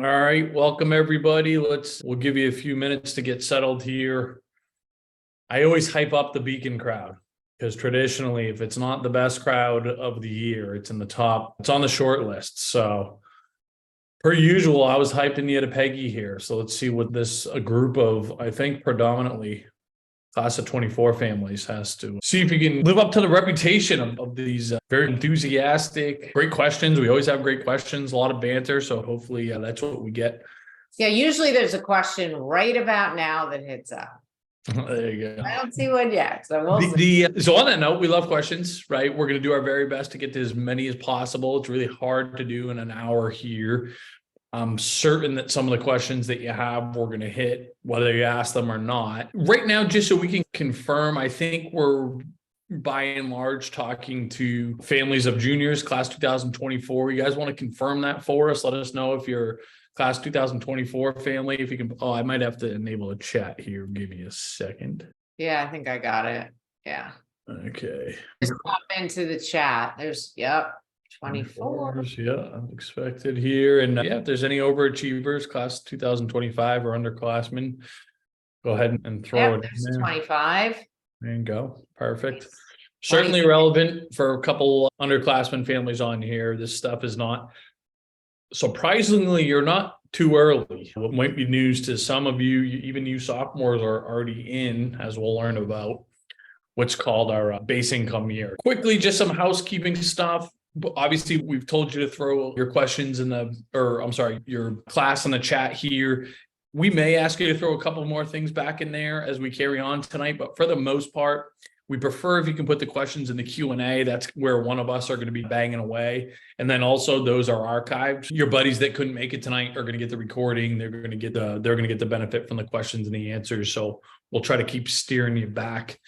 All right, welcome everybody. We'll give you a few minutes to get settled here. I always hype up the Beacon crowd because traditionally, if it's not the best crowd of the year, it's in the top, it's on the short list. So per usual, I was hyping you to Peggy here. So let's see what this a group of, I think predominantly class of 24 families has to see if you can live up to the reputation of these very enthusiastic, great questions. We always have great questions, a lot of banter. So hopefully that's what we get. Yeah, usually there's a question right about now that hits up. There you go. I don't see one yet. So so on that note, we love questions, right? We're going to do our very best to get to as many as possible. It's really hard to do in an hour here. I'm certain that some of the questions that you have, we're going to hit, whether you ask them or not. Right now, just so we can confirm, I think we're by and large talking to families of juniors, class 2024. You guys want to confirm that for us? Let us know if you're class 2024 family. If you can, I might have to enable a chat here. Give me a second. Yeah, I think I got it. Yeah. Okay. Just pop into the chat. There's, yep. 24. Yeah, expected here. And if there's any overachievers, class 2025 or underclassmen, go ahead and throw it in there. 25. There you go. Perfect. Certainly relevant for a couple underclassmen families on here. This stuff is not, surprisingly, you're not too early. What might be news to some of you, even you sophomores are already in, as we'll learn about what's called our base income year. Quickly, just some housekeeping stuff. Obviously, we've told you to throw your questions your class in the chat here. We may ask you to throw a couple more things back in there as we carry on tonight, but for the most part, we prefer if you can put the questions in the Q&A. That's where one of us are going to be banging away. And then also those are archived. Your buddies that couldn't make it tonight are going to get the recording. They're going to get the benefit from the questions and the answers. So we'll try to keep steering you back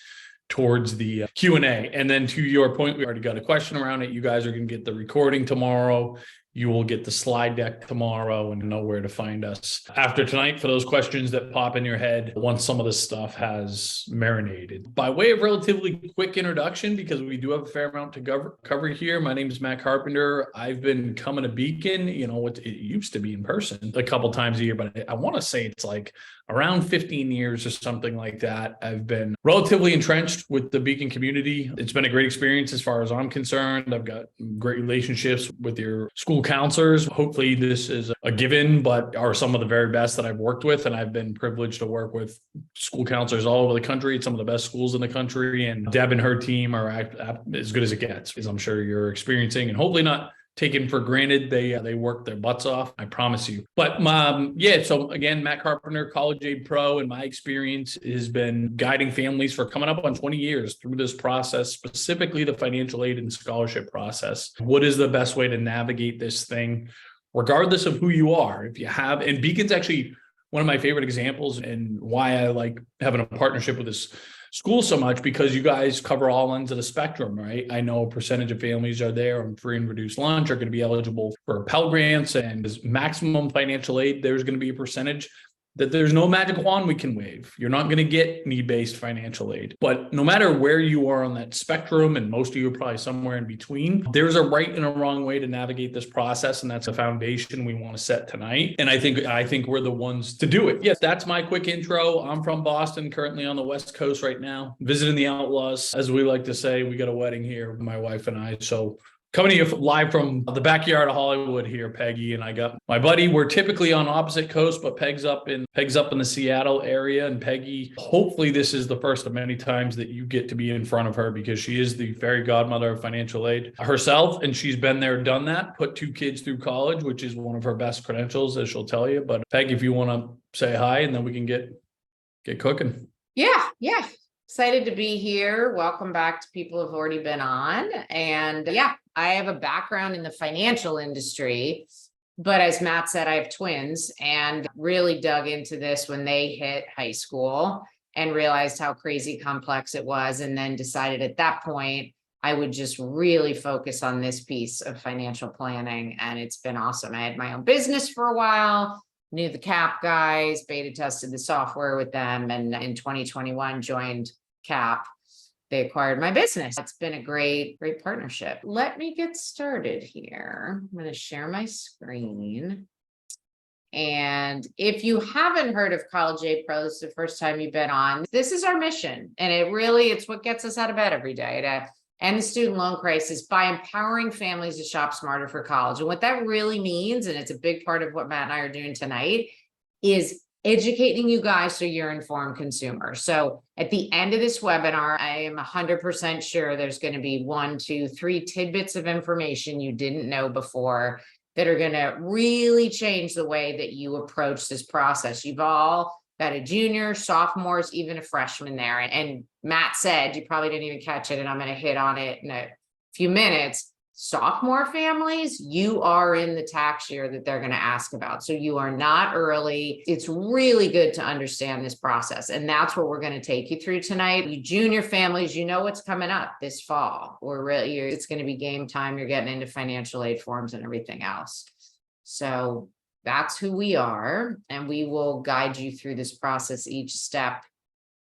towards the Q&A. And then to your point, we already got a question around it. You guys are going to get the recording tomorrow. You will get the slide deck tomorrow and know where to find us after tonight for those questions that pop in your head once some of this stuff has marinated. By way of relatively quick introduction, because we do have a fair amount to cover here. My name is Matt Carpenter. I've been coming to Beacon, it used to be in person a couple times a year, but I want to say it's like around 15 years or something like that. I've been relatively entrenched with the Beacon community. It's been a great experience as far as I'm concerned. I've got great relationships with your school counselors. Hopefully this is a given, but are some of the very best that I've worked with. And I've been privileged to work with school counselors all over the country at some of the best schools in the country. And Deb and her team are as good as it gets, as I'm sure you're experiencing, and hopefully not taken for granted. They work their butts off, I promise you. But so again, Matt Carpenter, college aid pro, and my experience has been guiding families for coming up on 20 years through this process, specifically the financial aid and scholarship process. What is the best way to navigate this thing, regardless of who you are? If you have, and Beacon's actually one of my favorite examples, and why I like having a partnership with this school so much, because you guys cover all ends of the spectrum, right? I know a percentage of families are there on free and reduced lunch, are going to be eligible for Pell Grants and maximum financial aid. There's going to be a percentage that there's no magic wand we can wave. You're not going to get need-based financial aid. But no matter where you are on that spectrum, and most of you are probably somewhere in between, there's a right and a wrong way to navigate this process. And that's a foundation we want to set tonight. And I think we're the ones to do it. Yes, that's my quick intro. I'm from Boston, currently on the West Coast right now, visiting the Outlaws. As we like to say, we got a wedding here, my wife and I. So coming to you live from the backyard of Hollywood here, Peggy, and I got my buddy. We're typically on opposite coast, but Peg's up in the Seattle area. And Peggy, hopefully this is the first of many times that you get to be in front of her, because she is the fairy godmother of financial aid herself. And she's been there, done that, put 2 kids through college, which is one of her best credentials, as she'll tell you. But Peg, if you want to say hi, and then we can get cooking. Yeah. Excited to be here. Welcome back to people who've already been on. And I have a background in the financial industry, but as Matt said, I have twins, and really dug into this when they hit high school and realized how crazy complex it was. And then decided at that point, I would just really focus on this piece of financial planning. And it's been awesome. I had my own business for a while, knew the CAP guys, beta tested the software with them, and in 2021 joined CAP. They acquired my business. It's been a great partnership. Let me get started here. I'm going to share my screen. And if you haven't heard of College Aid Pro, this is the first time you've been on, this is our mission. And it's what gets us out of bed every day to end the student loan crisis by empowering families to shop smarter for college. And what that really means, and it's a big part of what Matt and I are doing tonight, is educating you guys so you're informed consumers. So at the end of this webinar, I am 100% sure there's going to be 1, 2, 3 tidbits of information you didn't know before that are going to really change the way that you approach this process. You've all got a junior, sophomores, even a freshman there. And Matt said, you probably didn't even catch it, and I'm going to hit on it in a few minutes. Sophomore families, you are in the tax year that they're going to ask about. So you are not early. It's really good to understand this process. And that's what we're going to take you through tonight. You junior families, you know what's coming up this fall. It's going to be game time. You're getting into financial aid forms and everything else. So that's who we are. And we will guide you through this process each step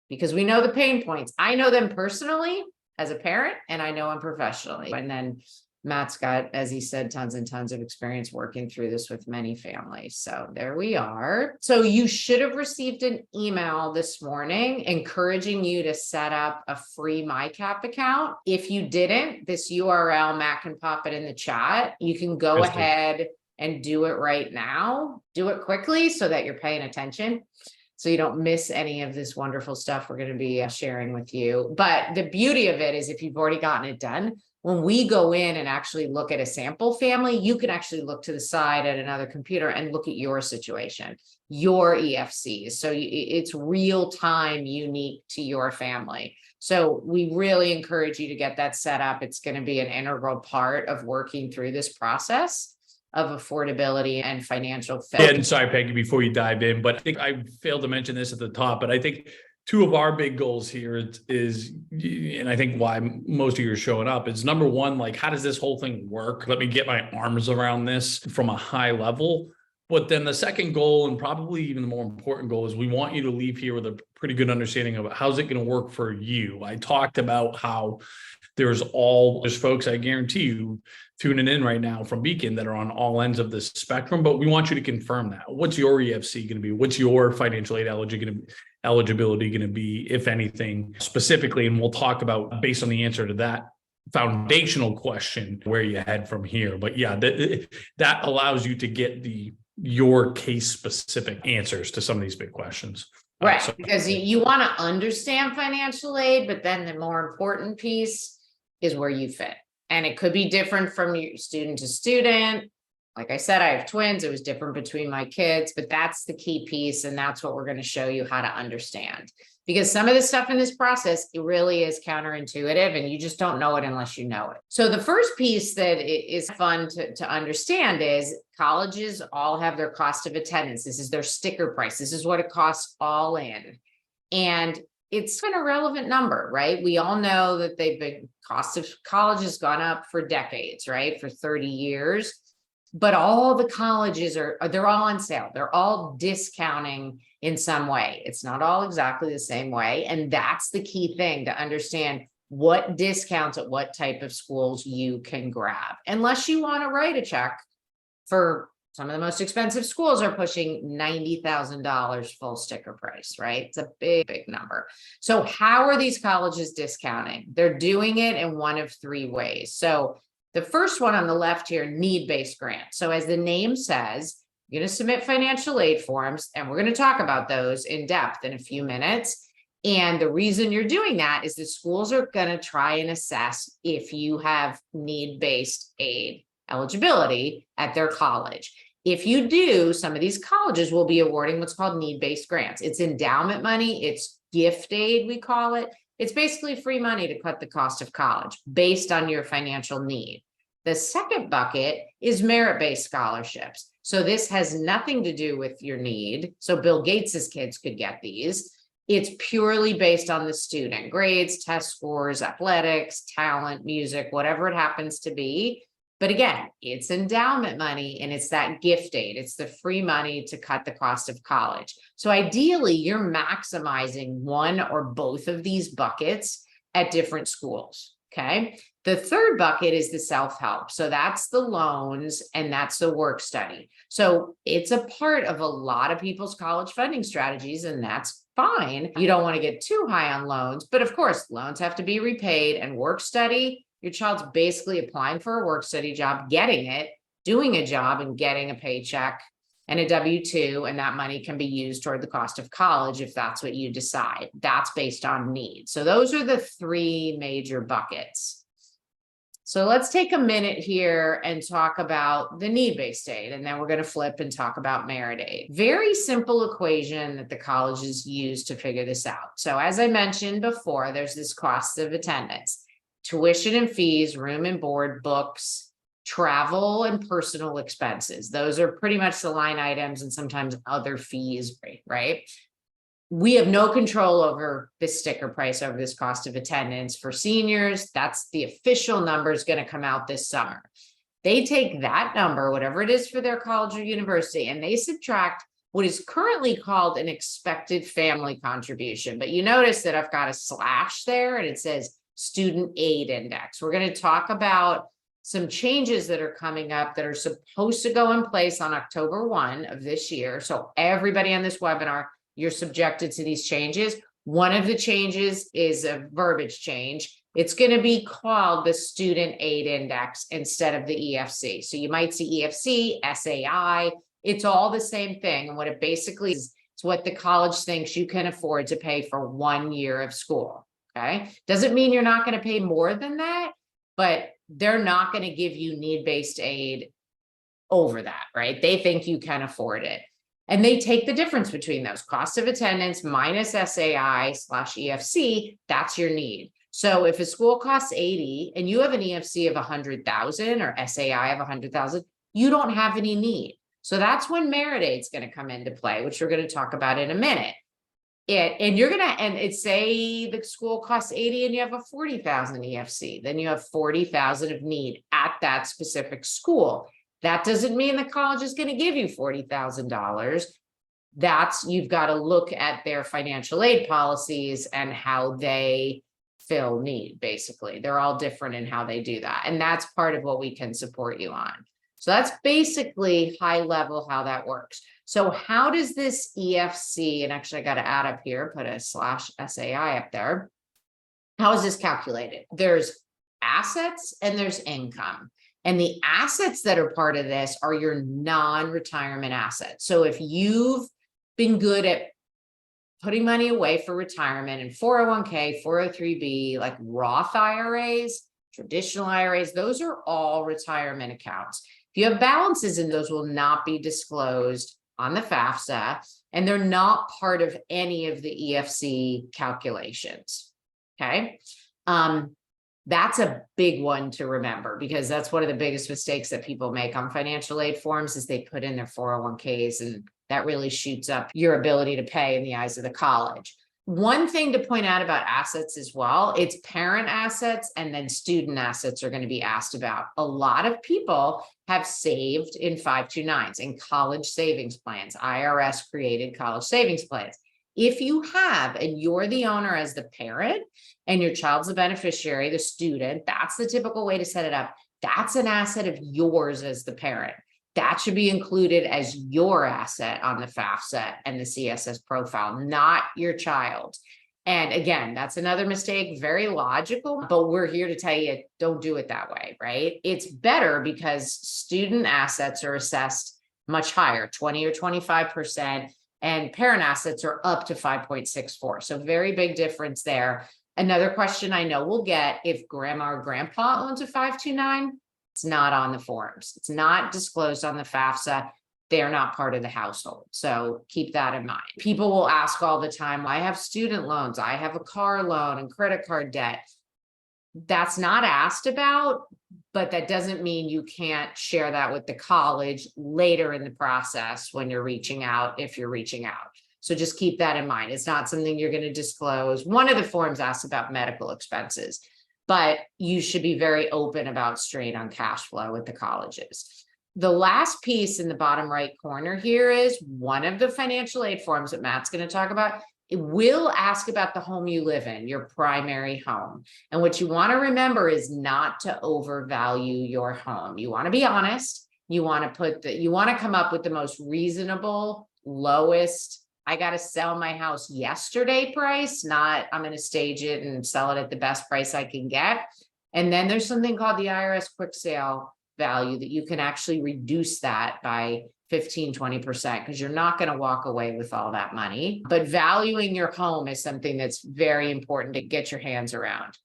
because we know the pain points. I know them personally as a parent, and I know them professionally. And then Matt's got, as he said, tons and tons of experience working through this with many families. So there we are. So you should have received an email this morning encouraging you to set up a free MyCap account. If you didn't, this URL, Matt can pop it in the chat. You can go ahead and do it right now. Do it quickly so that you're paying attention, so you don't miss any of this wonderful stuff we're going to be sharing with you. But the beauty of it is if you've already gotten it done, when we go in and actually look at a sample family, you can actually look to the side at another computer and look at your situation, your EFCs. So it's real time unique to your family. So we really encourage you to get that set up. It's going to be an integral part of working through this process of affordability and financial fit. And sorry, Peggy, before you dive in, but I think I failed to mention this at the top, but I think two of our big goals here is, and I think why most of you are showing up is number one, like, how does this whole thing work? Let me get my arms around this from a high level. But then the second goal, and probably even the more important goal, is we want you to leave here with a pretty good understanding of how's it going to work for you. I talked about how there's folks, I guarantee you, tuning in right now from Beacon that are on all ends of this spectrum, but we want you to confirm that. What's your EFC going to be? What's your financial aid eligibility going to be, if anything, specifically? And we'll talk about, based on the answer to that foundational question, where you head from here. But yeah, that allows you to get your case specific answers to some of these big questions. Right, because you want to understand financial aid, but then the more important piece is where you fit. And it could be different from your student to student. Like I said, I have twins. It was different between my kids, but that's the key piece. And that's what we're going to show you how to understand. Because some of the stuff in this process, it really is counterintuitive and you just don't know it unless you know it. So the first piece that is fun to understand is colleges all have their cost of attendance. This is their sticker price. This is what it costs all in. And it's an irrelevant number, right? We all know that cost of college has gone up for decades, right? For 30 years. But all the colleges they're all on sale. They're all discounting in some way. It's not all exactly the same way. And that's the key thing to understand what discounts at what type of schools you can grab. Unless you want to write a check for some of the most expensive schools are pushing $90,000 full sticker price, right? It's a big, big number. So how are these colleges discounting? They're doing it in one of 3 ways. So the first one on the left here, need-based grant. So as the name says, you're going to submit financial aid forms, and we're going to talk about those in depth in a few minutes. And the reason you're doing that is the schools are going to try and assess if you have need-based aid eligibility at their college. If you do, some of these colleges will be awarding what's called need-based grants. It's endowment money. It's gift aid, we call it. It's basically free money to cut the cost of college based on your financial need. The second bucket is merit-based scholarships. So this has nothing to do with your need. So Bill Gates's kids could get these. It's purely based on the student grades, test scores, athletics, talent, music, whatever it happens to be. But again, it's endowment money and it's that gift aid. It's the free money to cut the cost of college. So ideally, you're maximizing one or both of these buckets at different schools. Okay. The third bucket is the self-help. So that's the loans and that's the work study. So it's a part of a lot of people's college funding strategies, and that's fine. You don't want to get too high on loans, but of course, loans have to be repaid, and work study, your child's basically applying for a work study job, getting it, doing a job, and getting a paycheck and a W-2, and that money can be used toward the cost of college if that's what you decide. That's based on need. So those are the three major buckets. So let's take a minute here and talk about the need-based aid, and then we're going to flip and talk about merit aid. Very simple equation that the colleges use to figure this out. So as I mentioned before, there's this cost of attendance, tuition and fees, room and board, books, travel, and personal expenses. Those are pretty much the line items, and sometimes other fees, right? We have no control over this sticker price, over this cost of attendance for seniors. That's the official number is going to come out this summer. They take that number, whatever it is for their college or university, and they subtract what is currently called an expected family contribution. But you notice that I've got a slash there and it says student aid index. We're going to talk about some changes that are coming up that are supposed to go in place on October 1 of this year. So everybody on this webinar, you're subjected to these changes. One of the changes is a verbiage change. It's going to be called the student aid index instead of the EFC. So you might see EFC, SAI. It's all the same thing. And what it basically is, it's what the college thinks you can afford to pay for 1 year of school. Okay. Doesn't mean you're not going to pay more than that, but they're not going to give you need-based aid over that, right? They think you can afford it. And they take the difference between those cost of attendance minus SAI/EFC, that's your need. So if a school costs 80 and you have an EFC of 100,000 or SAI of 100,000, you don't have any need. So that's when merit aid is going to come into play, which we're going to talk about in a minute. Say the school costs 80 and you have a 40,000 EFC, then you have 40,000 of need at that specific school. That doesn't mean the college is going to give you $40,000. You've got to look at their financial aid policies and how they fill need, basically. They're all different in how they do that. And that's part of what we can support you on. So that's basically high level how that works. So how does this EFC, and actually I got to add up here, put a /SAI up there. How is this calculated? There's assets and there's income. And the assets that are part of this are your non-retirement assets. So if you've been good at putting money away for retirement in 401k, 403b, like Roth IRAs, traditional IRAs, those are all retirement accounts. If you have balances in those, will not be disclosed on the FAFSA, and they're not part of any of the EFC calculations. Okay. That's a big one to remember, because that's one of the biggest mistakes that people make on financial aid forms is they put in their 401ks, and that really shoots up your ability to pay in the eyes of the college. One thing to point out about assets as well, it's parent assets and then student assets are going to be asked about. A lot of people have saved in 529s, in college savings plans, IRS created college savings plans. If you have, and you're the owner as the parent and your child's the beneficiary, the student, that's the typical way to set it up. That's an asset of yours as the parent. That should be included as your asset on the FAFSA and the CSS profile, not your child. And again, that's another mistake, very logical, but we're here to tell you, don't do it that way, right? It's better because student assets are assessed much higher, 20 or 25%. And parent assets are up to 5.64. So very big difference there. Another question I know we'll get, if grandma or grandpa owns a 529, it's not on the forms. It's not disclosed on the FAFSA. They're not part of the household. So keep that in mind. People will ask all the time, I have student loans, I have a car loan and credit card debt. That's not asked about, but that doesn't mean you can't share that with the college later in the process when you're reaching out, if you're reaching out. So just keep that in mind. It's not something you're going to disclose. One of the forms asks about medical expenses, but you should be very open about strain on cash flow with the colleges. The last piece in the bottom right corner here is one of the financial aid forms that Matt's going to talk about it will ask about the home you live in, your primary home. And what you want to remember is not to overvalue your home. You want to be honest. You want to come up with the most reasonable, lowest, I got to sell my house yesterday price, not I'm going to stage it and sell it at the best price I can get. And then there's something called the IRS quick sale value that you can actually reduce that by 15-20%, because you're not going to walk away with all that money. But valuing your home is something that's very important to get your hands around.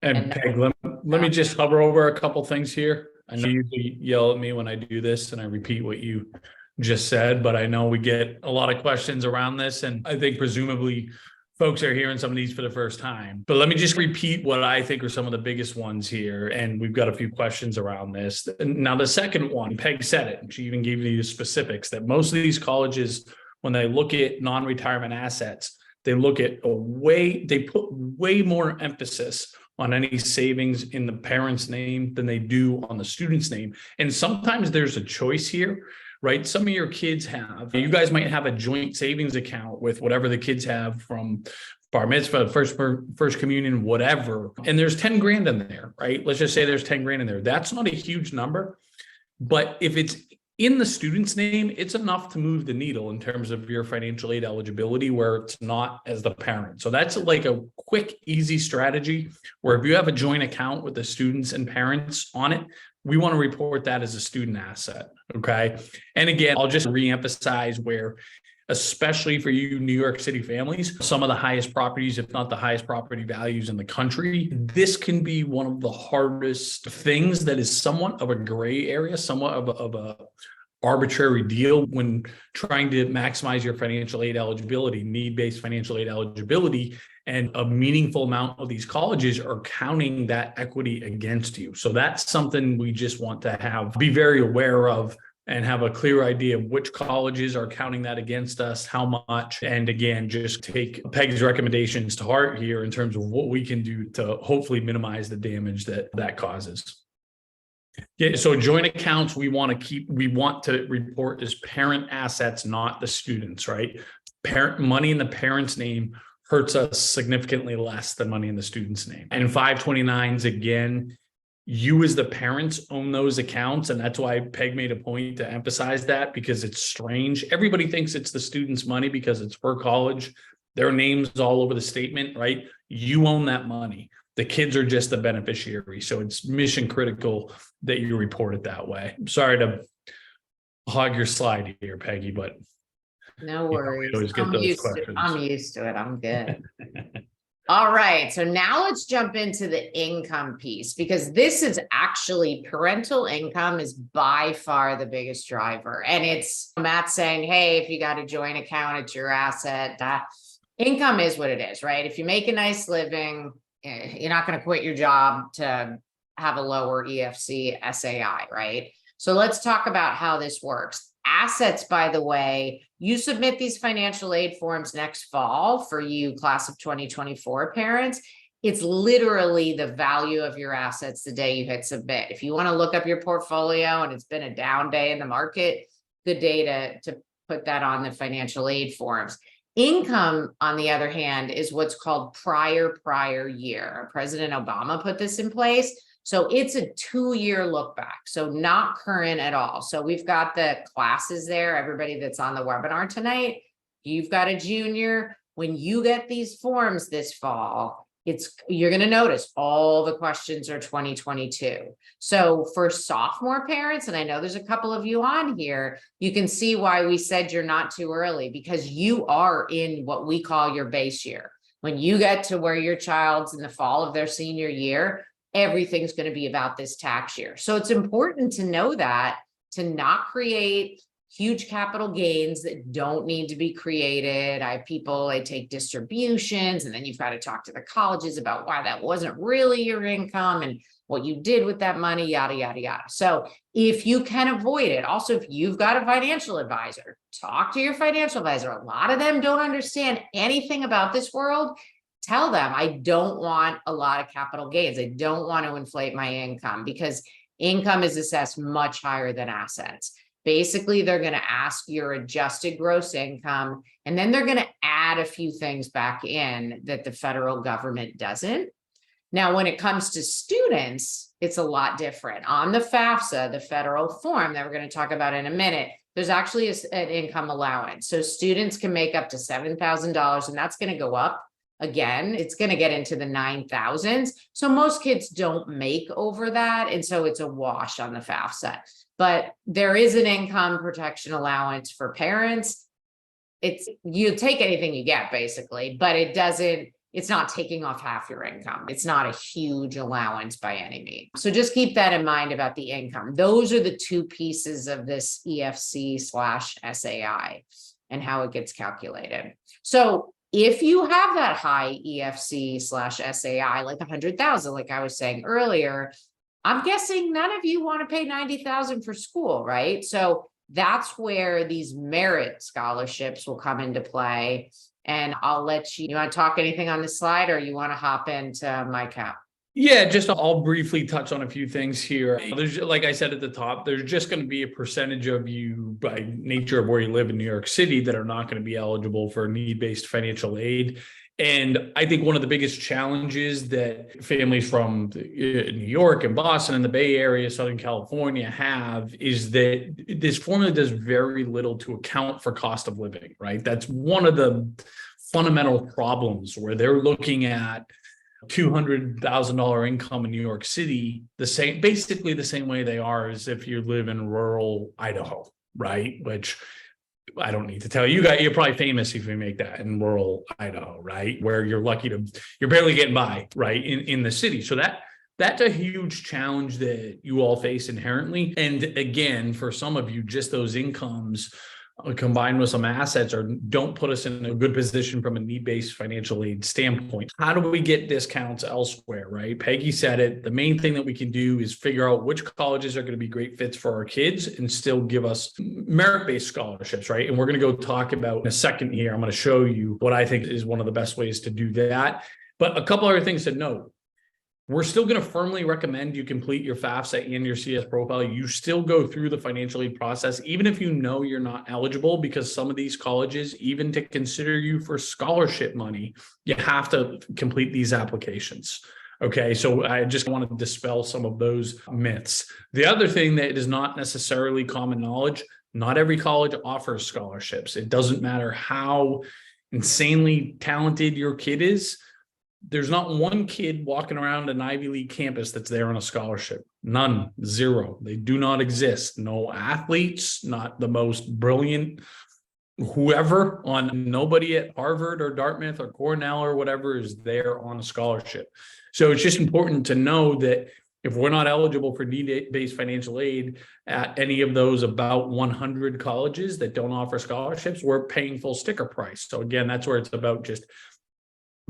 And Peg, let me just hover over a couple things here. I know you yell at me when I do this and I repeat what you just said, but I know we get a lot of questions around this, and I think presumably folks are hearing some of these for the first time. But let me just repeat what I think are some of the biggest ones here, and we've got a few questions around this. Now, the second one, Peg said it, and she even gave you the specifics that most of these colleges, when they look at non-retirement assets, they look at they put way more emphasis on any savings in the parent's name than they do on the student's name. And sometimes there's a choice here, right? Some of your kids you guys might have a joint savings account with whatever the kids have from bar mitzvah, first communion, whatever. And there's 10 grand in there, right? Let's just say there's 10 grand in there. That's not a huge number, but if it's in the student's name, it's enough to move the needle in terms of your financial aid eligibility, where it's not as the parent. So that's like a quick, easy strategy where if you have a joint account with the students and parents on it, we want to report that as a student asset. Okay. And again, I'll just reemphasize where, especially for you New York City families, some of the highest properties, if not the highest property values in the country, this can be one of the hardest things that is somewhat of a gray area, somewhat of a arbitrary deal when trying to maximize your financial aid eligibility, need-based financial aid eligibility. And a meaningful amount of these colleges are counting that equity against you. So that's something we just want to be very aware of and have a clear idea of which colleges are counting that against us, how much. And again, just take Peg's recommendations to heart here in terms of what we can do to hopefully minimize the damage that causes. Yeah, so joint accounts we want to report as parent assets, not the students, right? Parent money in the parent's name hurts us significantly less than money in the student's name. And 529s, again, you as the parents own those accounts. And that's why Peg made a point to emphasize that, because it's strange. Everybody thinks it's the student's money because it's for college. Their name's all over the statement, right? You own that money. The kids are just the beneficiary. So it's mission critical that you report it that way. I'm sorry to hog your slide here, Peggy, but no worries. I'm used to it. I'm good. All right. So now let's jump into the income piece, because this is actually parental income is by far the biggest driver. And it's Matt saying, hey, if you got a joint account, it's your asset. Income is what it is, right? If you make a nice living, you're not going to quit your job to have a lower EFC SAI, right? So let's talk about how this works. Assets, by the way, you submit these financial aid forms next fall for you class of 2024 parents. It's literally the value of your assets the day you hit submit. If you want to look up your portfolio and it's been a down day in the market, good day to put that on the financial aid forms. Income, on the other hand, is what's called prior year. President Obama put this in place. So it's a 2-year look back. So not current at all. So we've got the classes there. Everybody that's on the webinar tonight, you've got a junior. When you get these forms this fall, you're going to notice all the questions are 2022. So for sophomore parents, and I know there's a couple of you on here, you can see why we said you're not too early, because you are in what we call your base year. When you get to where your child's in the fall of their senior year, everything's going to be about this tax year. So it's important to know that, to not create huge capital gains that don't need to be created. I have people, they take distributions, and then you've got to talk to the colleges about why that wasn't really your income and what you did with that money, yada, yada, yada. So if you can avoid it, also, if you've got a financial advisor, talk to your financial advisor. A lot of them don't understand anything about this world. Tell them, I don't want a lot of capital gains. I don't want to inflate my income, because income is assessed much higher than assets. Basically, they're going to ask your adjusted gross income, and then they're going to add a few things back in that the federal government doesn't. Now, when it comes to students, it's a lot different. On the FAFSA, the federal form that we're going to talk about in a minute, there's actually an income allowance. So students can make up to $7,000, and that's going to go up. Again, it's going to get into the 9,000s. So most kids don't make over that. And so it's a wash on the FAFSA. But there is an income protection allowance for parents. You take anything you get, basically, but it's not taking off half your income. It's not a huge allowance by any means. So just keep that in mind about the income. Those are the two pieces of this EFC/SAI and how it gets calculated. So if you have that high EFC/SAI, like 100,000, like I was saying earlier, I'm guessing none of you want to pay 90,000 for school, right? So that's where these merit scholarships will come into play. And I'll let you want to talk anything on this slide, or you want to hop into my cap? Yeah, just I'll briefly touch on a few things here. There's, like I said at the top, there's just going to be a percentage of you by nature of where you live in New York City that are not going to be eligible for need-based financial aid. And I think one of the biggest challenges that families from New York and Boston and the Bay Area, Southern California have is that this formula does very little to account for cost of living, right? That's one of the fundamental problems where they're looking at $200,000 income in New York City, basically the same way they are as if you live in rural Idaho, right? Which I don't need to tell you guys, you're probably famous if you make that in rural Idaho, right? Where you're barely getting by, right? In the city. So that's a huge challenge that you all face inherently. And again, for some of you, just those incomes combined with some assets don't put us in a good position from a need-based financial aid standpoint. How do we get discounts elsewhere, right? Peggy said it. The main thing that we can do is figure out which colleges are going to be great fits for our kids and still give us merit-based scholarships, right? And we're going to go talk about in a second here. I'm going to show you what I think is one of the best ways to do that. But a couple other things to note. We're still going to firmly recommend you complete your FAFSA and your CS profile. You still go through the financial aid process, even if you know you're not eligible, because some of these colleges, even to consider you for scholarship money, you have to complete these applications. Okay, so I just want to dispel some of those myths. The other thing that is not necessarily common knowledge, not every college offers scholarships. It doesn't matter how insanely talented your kid is. There's not one kid walking around an Ivy League campus that's there on a scholarship. None, zero. They do not exist. No athletes, not the most brilliant whoever nobody at Harvard or Dartmouth or Cornell or whatever is there on a scholarship. So it's just important to know that if we're not eligible for need-based financial aid at any of those about 100 colleges that don't offer scholarships, we're paying full sticker price. So again, that's where it's about just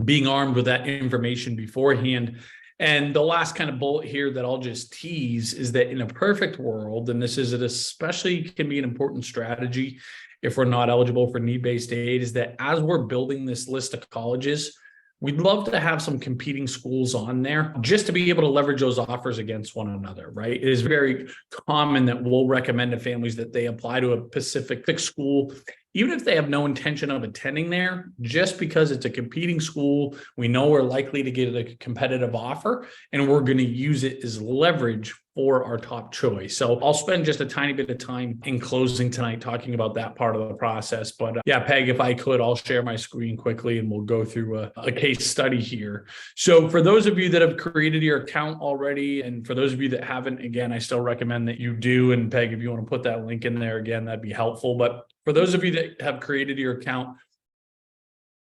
being armed with that information beforehand. And the last kind of bullet here that I'll just tease is that in a perfect world, and this is especially can be an important strategy if we're not eligible for need-based aid, is that as we're building this list of colleges, we'd love to have some competing schools on there just to be able to leverage those offers against one another, right? It is very common that we'll recommend to families that they apply to a specific school, even if they have no intention of attending there, just because it's a competing school, we know we're likely to get a competitive offer, and we're going to use it as leverage for our top choice. So I'll spend just a tiny bit of time in closing tonight talking about that part of the process. But yeah, Peg, if I could, I'll share my screen quickly and we'll go through a case study here. So for those of you that have created your account already, and for those of you that haven't, again, I still recommend that you do. And Peg, if you want to put that link in there again, that'd be helpful. But for those of you that have created your account,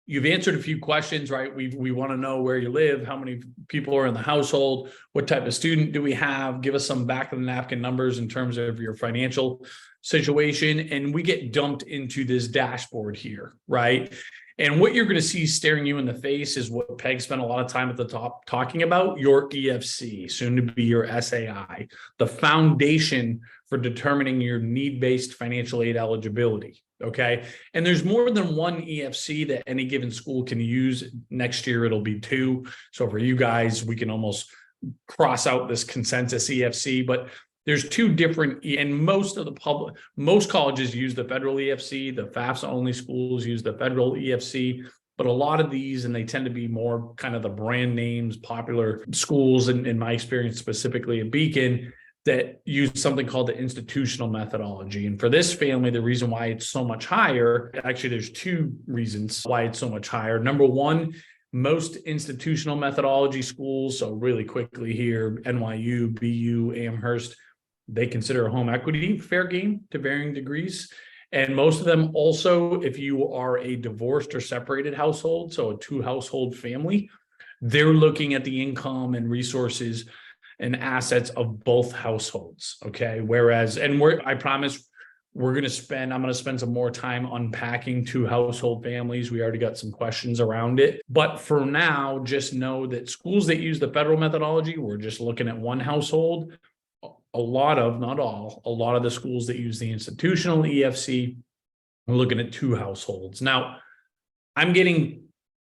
you've answered a few questions, right? We want to know where you live, how many people are in the household, what type of student do we have? Give us some back of the napkin numbers in terms of your financial situation. And we get dumped into this dashboard here, right? And what you're going to see staring you in the face is what Peg spent a lot of time at the top talking about, your EFC, soon to be your SAI, the foundation for determining your need-based financial aid eligibility. Okay. And there's more than one EFC that any given school can use. Next year, it'll be 2. So for you guys, we can almost cross out this consensus EFC, but there's two different, and most colleges use the federal EFC, the FAFSA only schools use the federal EFC, but a lot of these, and they tend to be more kind of the brand names, popular schools, in my experience, specifically at Beacon, that use something called the institutional methodology. And for this family, the reason why it's so much higher, actually, there's two reasons why it's so much higher. Number one, most institutional methodology schools, so really quickly here, NYU, BU, Amherst, they consider home equity fair game to varying degrees. And most of them also, if you are a divorced or separated household, so a two household family, they're looking at the income and resources and assets of both households. Okay. Whereas, and I promise I'm going to spend some more time unpacking two household families. We already got some questions around it. But for now, just know that schools that use the federal methodology, we're just looking at one household. A lot of the schools that use the institutional EFC, we're looking at two households. Now, I'm getting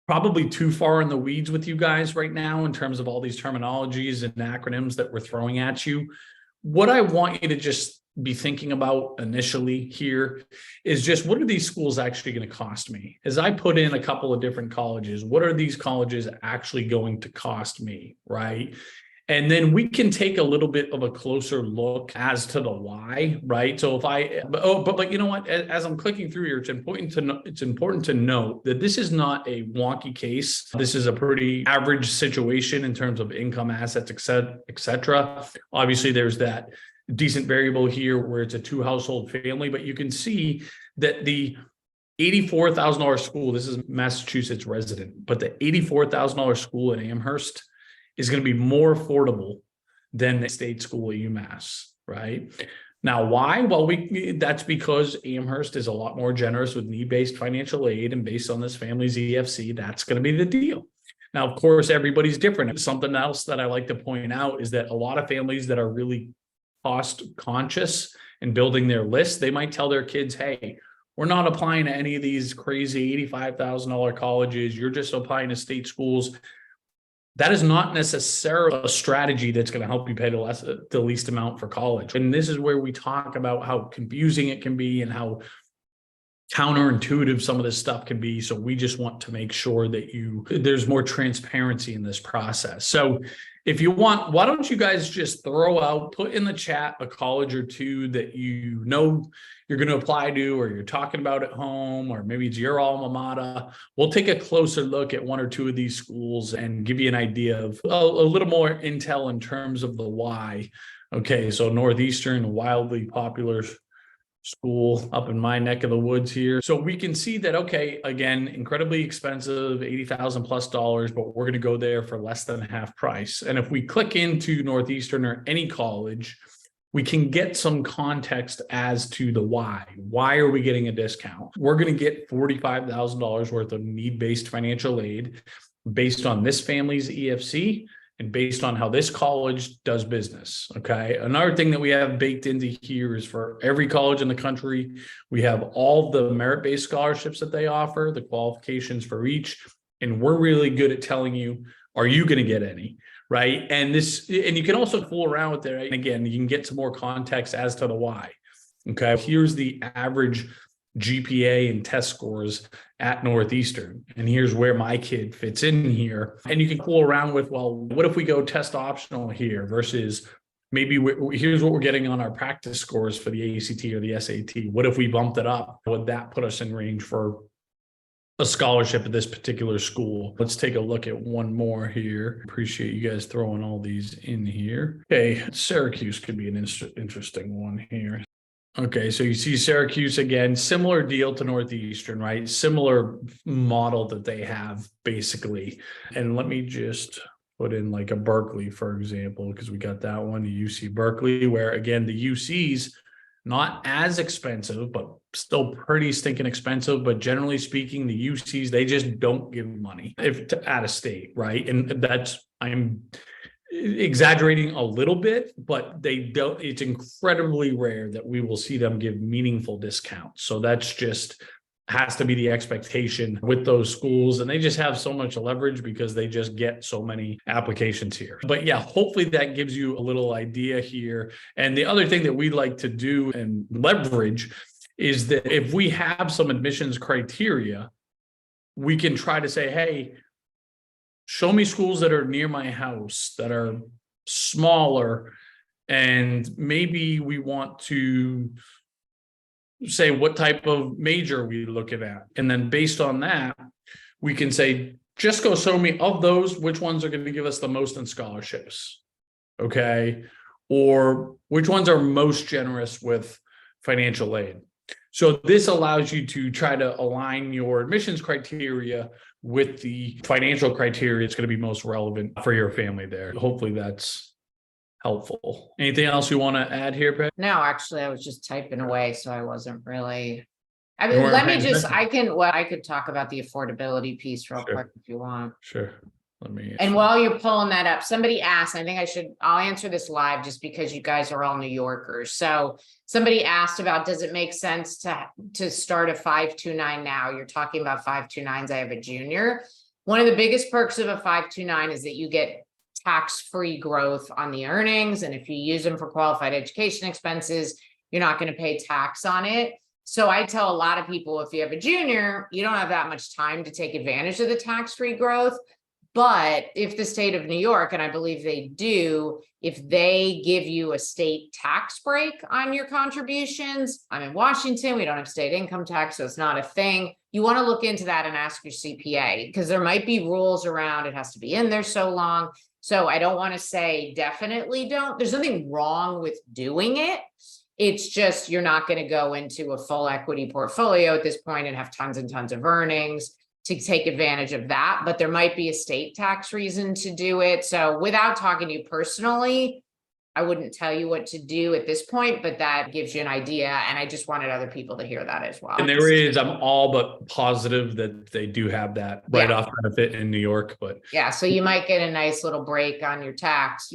probably too far in the weeds with you guys right now in terms of all these terminologies and acronyms that we're throwing at you. What I want you to just be thinking about initially here is just, what are these schools actually going to cost me? As I put in a couple of different colleges, what are these colleges actually going to cost me, right? And then we can take a little bit of a closer look as to the why, right? So but you know what? As I'm clicking through here, it's important to note that this is not a wonky case. This is a pretty average situation in terms of income, assets, et cetera. Obviously, there's that decent variable here where it's a two household family, but you can see that the $84,000 school, this is Massachusetts resident, but the $84,000 school in Amherst is going to be more affordable than the state school at UMass, right? Now, why? Well, that's because Amherst is a lot more generous with need-based financial aid, and based on this family's EFC, that's going to be the deal. Now, of course, everybody's different. Something else that I like to point out is that a lot of families that are really cost conscious in building their list, they might tell their kids, hey, we're not applying to any of these crazy $85,000 colleges. You're just applying to state schools. That is not necessarily a strategy that's going to help you pay the least amount for college. And this is where we talk about how confusing it can be and how counterintuitive some of this stuff can be. So we just want to make sure that there's more transparency in this process. So if you want, why don't you guys just put in the chat a college or two that you know you're going to apply to, or you're talking about at home, or maybe it's your alma mater. We'll take a closer look at one or two of these schools and give you an idea of a little more intel in terms of the why. Okay, so Northeastern, wildly popular school up in my neck of the woods here. So we can see that, okay, again, incredibly expensive, $80,000+, but we're going to go there for less than half price. And if we click into Northeastern or any college, we can get some context as to the why. Why are we getting a discount? We're going to get $45,000 worth of need-based financial aid based on this family's EFC and based on how this college does business. Okay. Another thing that we have baked into here is for every college in the country, we have all the merit-based scholarships that they offer, the qualifications for each. And we're really good at telling you, are you going to get any? Right. And you can also fool around with it. Right? And again, you can get some more context as to the why. Okay. Here's the average GPA and test scores at Northeastern. And here's where my kid fits in here. And you can fool around with, well, what if we go test optional here versus maybe here's what we're getting on our practice scores for the ACT or the SAT. What if we bumped it up? Would that put us in range for a scholarship at this particular school? Let's take a look at one more here. Appreciate you guys throwing all these in here. Okay, Syracuse could be an interesting one here. Okay, so you see Syracuse again, similar deal to Northeastern, right? Similar model that they have basically. And let me just put in like a Berkeley, for example, because we got that one, the UC Berkeley, where again, the UC's not as expensive, but still pretty stinking expensive. But generally speaking, the UCs, they just don't give money out of state, right? And I'm exaggerating a little bit, but they don't. It's incredibly rare that we will see them give meaningful discounts. So that's just has to be the expectation with those schools. And they just have so much leverage because they just get so many applications here. But yeah, hopefully that gives you a little idea here. And the other thing that we like to do and leverage is that if we have some admissions criteria, we can try to say, hey, show me schools that are near my house, that are smaller, and maybe we want to say what type of major we're looking at. And then based on that, we can say, just go show me of those, which ones are going to give us the most in scholarships. Okay. Or which ones are most generous with financial aid. So this allows you to try to align your admissions criteria with the financial criteria. It's going to be most relevant for your family there. Hopefully that's helpful. Anything else you want to add here, Pat? No, actually, I was just typing away, so I wasn't really. I mean, let me just, I could talk about the affordability piece real quick if you want. Sure. And while you're pulling that up, somebody asked, I think I'll answer this live just because you guys are all New Yorkers. So somebody asked about, does it make sense to start a 529 now? You're talking about 529s. I have a junior. One of the biggest perks of a 529 is that you get tax-free growth on the earnings. And if you use them for qualified education expenses, you're not going to pay tax on it. So I tell a lot of people, if you have a junior, you don't have that much time to take advantage of the tax-free growth. But if the state of New York, and I believe they do, if they give you a state tax break on your contributions, I'm in Washington, we don't have state income tax, so it's not a thing. You want to look into that and ask your CPA, because there might be rules around, it has to be in there so long. So I don't want to say definitely don't. There's nothing wrong with doing it. It's just, you're not going to go into a full equity portfolio at this point and have tons and tons of earnings to take advantage of that, but there might be a state tax reason to do it. So without talking to you personally, I wouldn't tell you what to do at this point, but that gives you an idea. And I just wanted other people to hear that as well. And there is, I'm all but positive that they do have that write-off benefit in New York, but yeah, so you might get a nice little break on your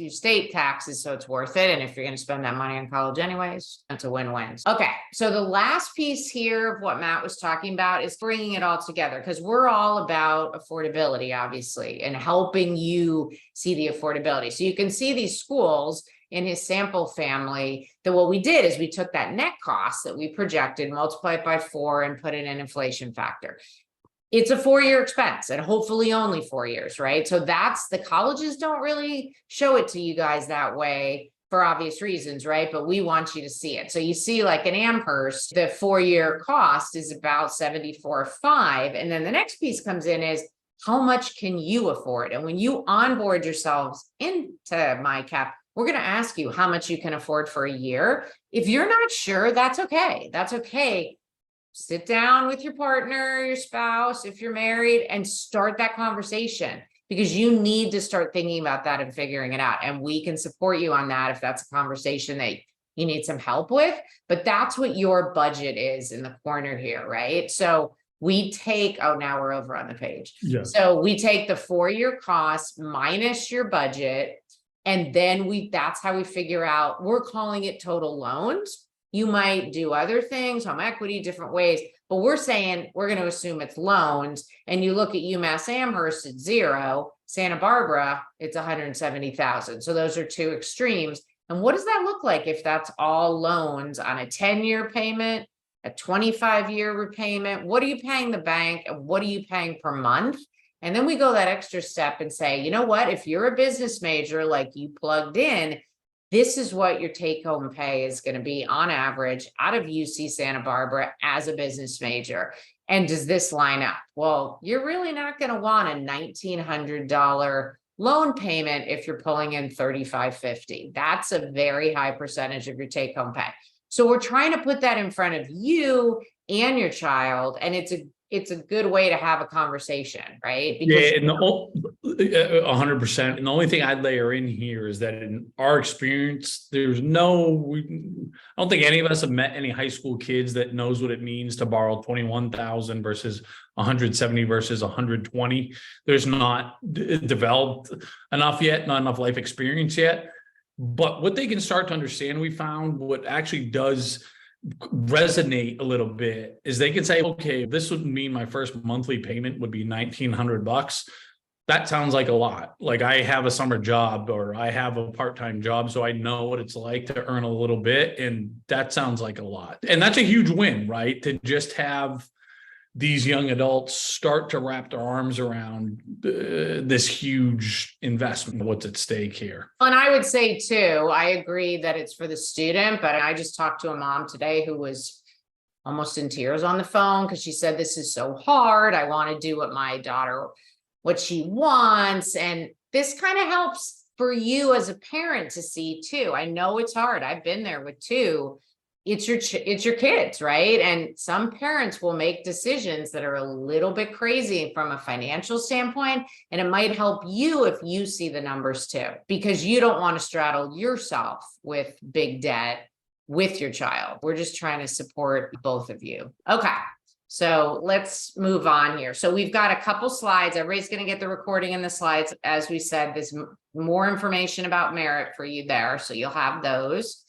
state taxes, so it's worth it. And if you're going to spend that money on college anyways, it's a win-win. Okay, so the last piece here of what Matt was talking about is bringing it all together, because we're all about affordability, obviously, and helping you see the affordability. So you can see these schools in his sample family, that what we did is we took that net cost that we projected, multiplied it by 4 and put in an inflation factor. It's a 4-year expense and hopefully only 4 years, right? So that's, the colleges don't really show it to you guys that way for obvious reasons, right? But we want you to see it. So you see, like in Amherst, the 4-year cost is about $74,500. And then the next piece comes in is, how much can you afford? And when you onboard yourselves into MyCap, we're going to ask you how much you can afford for a year. If you're not sure, that's okay. That's okay. Sit down with your partner, your spouse, if you're married, and start that conversation, because you need to start thinking about that and figuring it out. And we can support you on that if that's a conversation that you need some help with. But that's what your budget is in the corner here, right? So we take, oh, now we're over on the page. Yeah. So we take the 4-year cost minus your budget. And then that's how we figure out, we're calling it total loans. You might do other things, home equity, different ways, but we're saying we're going to assume it's loans. And you look at UMass Amherst, it's 0. Santa Barbara, it's 170,000. So those are two extremes. And what does that look like if that's all loans on a 10-year payment, a 25-year repayment? What are you paying the bank and what are you paying per month? And then we go that extra step and say, you know what, if you're a business major, like you plugged in, this is what your take-home pay is going to be on average out of UC Santa Barbara as a business major. And does this line up? Well, you're really not going to want a $1,900 loan payment if you're pulling in $3,550. That's a very high percentage of your take-home pay. So we're trying to put that in front of you and your child, and it's a good way to have a converson, right? Because yeah, and 100%. And the only thing I'd layer in here is that in our experience, I don't think any of us have met any high school kids that knows what it means to borrow 21,000 versus 170 versus 120. There's not developed enough yet, not enough life experience yet. But what they can start to understand, we found what actually does resonate a little bit is they can say, okay, this would mean my first monthly payment would be $1,900. That sounds like a lot. Like I have a summer job or I have a part-time job, so I know what it's like to earn a little bit. And that sounds like a lot. And that's a huge win, right? To just have these young adults start to wrap their arms around this huge investment. What's at stake here? And I would say too, I agree that it's for the student, but I just talked to a mom today who was almost in tears on the phone because she said, this is so hard. I want to do what my daughter, what she wants. And this kind of helps for you as a parent to see too. I know it's hard. I've been there with two. It's your kids, right? And some parents will make decisions that are a little bit crazy from a financial standpoint. And it might help you if you see the numbers too, because you don't want to straddle yourself with big debt with your child. We're just trying to support both of you. Okay. So let's move on here. So we've got a couple slides. Everybody's going to get the recording and the slides. As we said, there's more information about merit for you there. So you'll have those.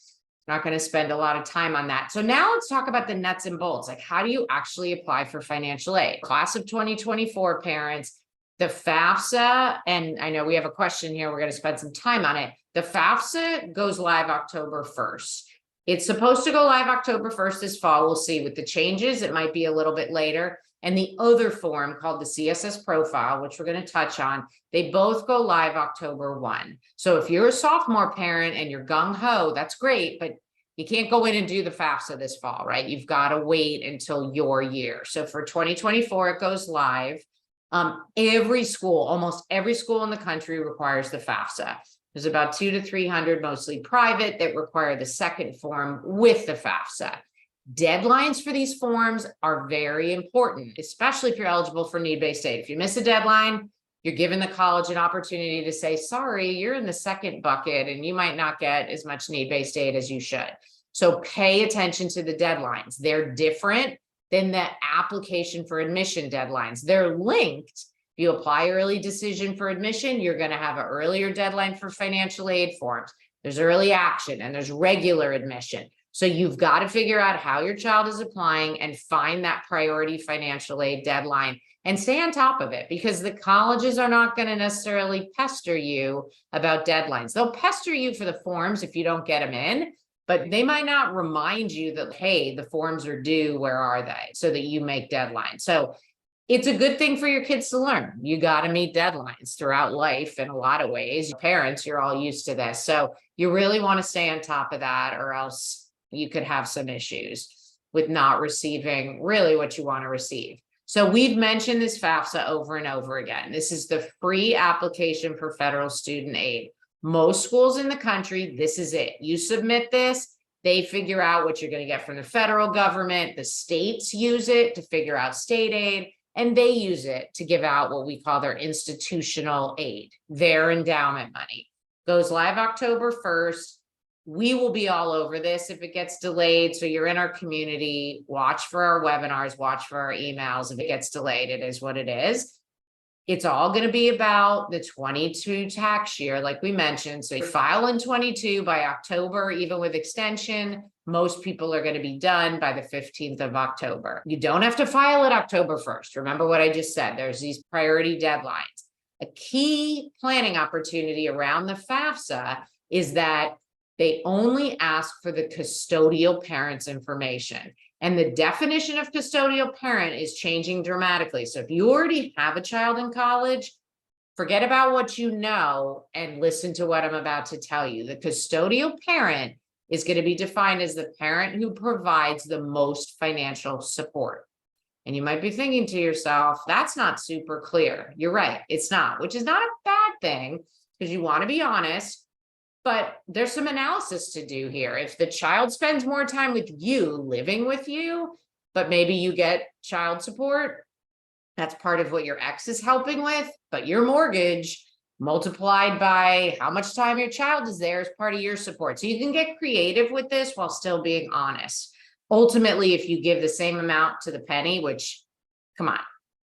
Not going to spend a lot of time on that. So now let's talk about the nuts and bolts. Like, how do you actually apply for financial aid? Class of 2024 parents, the FAFSA, and I know we have a question here. We're going to spend some time on it. The FAFSA goes live October 1st. It's supposed to go live October 1st this fall. We'll see with the changes. It might be a little bit later. And the other form called the CSS profile, which we're going to touch on, they both go live October 1. So if you're a sophomore parent and you're gung-ho, that's great, but you can't go in and do the FAFSA this fall, right? You've got to wait until your year. So for 2024, it goes live. Every school, almost every school in the country requires the FAFSA. There's about 200 to 300, mostly private, that require the second form with the FAFSA. Deadlines for these forms are very important, especially if you're eligible for need-based aid. If you miss a deadline, you're giving the college an opportunity to say, sorry, you're in the second bucket and you might not get as much need-based aid as you should. So pay attention to the deadlines. They're different than the application for admission deadlines. They're linked. If you apply early decision for admission, you're going to have an earlier deadline for financial aid forms. There's early action and there's regular admission. So you've got to figure out how your child is applying and find that priority financial aid deadline and stay on top of it, because the colleges are not going to necessarily pester you about deadlines. They'll pester you for the forms if you don't get them in, but they might not remind you that, hey, the forms are due, where are they? So that you make deadlines. So it's a good thing for your kids to learn. You got to meet deadlines throughout life in a lot of ways. Parents, you're all used to this. So you really want to stay on top of that, or else you could have some issues with not receiving really what you want to receive. So we've mentioned this FAFSA over and over again. This is the free application for federal student aid. Most schools in the country, this is it. You submit this, they figure out what you're going to get from the federal government. The states use it to figure out state aid, and they use it to give out what we call their institutional aid, their endowment money. Goes live October 1st. We will be all over this if it gets delayed. So you're in our community, watch for our webinars, watch for our emails. If it gets delayed, it is what it is. It's all going to be about the 22 tax year, like we mentioned. So you file in 22 by October, even with extension. Most people are going to be done by the 15th of October. You don't have to file it October 1st. Remember what I just said. There's these priority deadlines. A key planning opportunity around the FAFSA is that they only ask for the custodial parent's information. And the definition of custodial parent is changing dramatically. So if you already have a child in college, forget about what you know and listen to what I'm about to tell you. The custodial parent is going to be defined as the parent who provides the most financial support. And you might be thinking to yourself, that's not super clear. You're right, it's not, which is not a bad thing, because you want to be honest. But there's some analysis to do here. If the child spends more time with you, living with you, but maybe you get child support, that's part of what your ex is helping with, but your mortgage multiplied by how much time your child is there is part of your support. So you can get creative with this while still being honest. Ultimately, if you give the same amount to the penny, which, come on,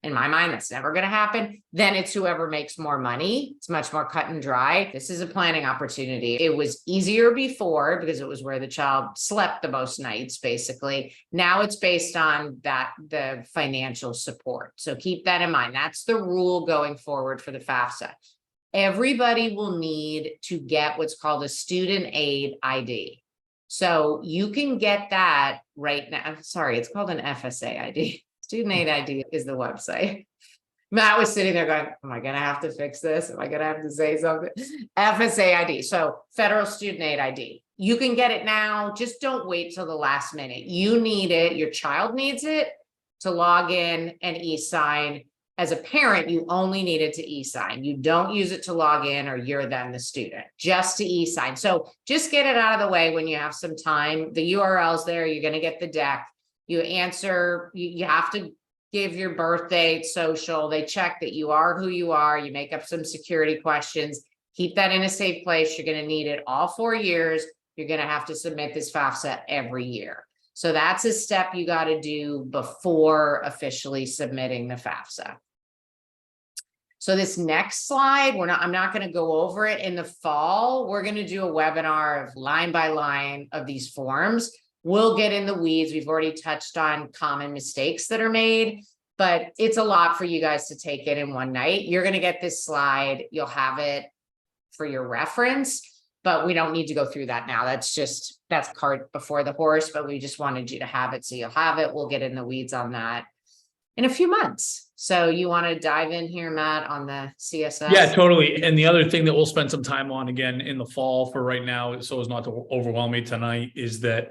In my mind, that's never going to happen. Then it's whoever makes more money. It's much more cut and dry. This is a planning opportunity. It was easier before because it was where the child slept the most nights, basically. Now it's based on the financial support. So keep that in mind. That's the rule going forward for the FAFSA. Everybody will need to get what's called a student aid ID. So you can get that right now. Sorry, it's called an FSA ID. Student aid ID is the website. Matt was sitting there going, am I going to have to fix this? Am I going to have to say something? FSA ID. So federal student aid ID. You can get it now. Just don't wait till the last minute. You need it. Your child needs it to log in and e-sign. As a parent, you only need it to e-sign. You don't use it to log in or you're then the student, just to e-sign. So just get it out of the way when you have some time. The URL's there. You're going to get the deck. You answer, you have to give your birth date, social. They check that you are who you are. You make up some security questions. Keep that in a safe place. You're going to need it all 4 years. You're going to have to submit this FAFSA every year. So that's a step you got to do before officially submitting the FAFSA. So this next slide, I'm not going to go over it. In the fall, we're going to do a webinar of line by line of these forms. We'll get in the weeds. We've already touched on common mistakes that are made, but it's a lot for you guys to take in one night. You're going to get this slide. You'll have it for your reference, but we don't need to go through that now. That's cart before the horse, but we just wanted you to have it. So you'll have it. We'll get in the weeds on that in a few months. So you want to dive in here, Matt, on the CSS? Yeah, totally. And the other thing that we'll spend some time on again in the fall for right now, so as not to overwhelm me tonight, is that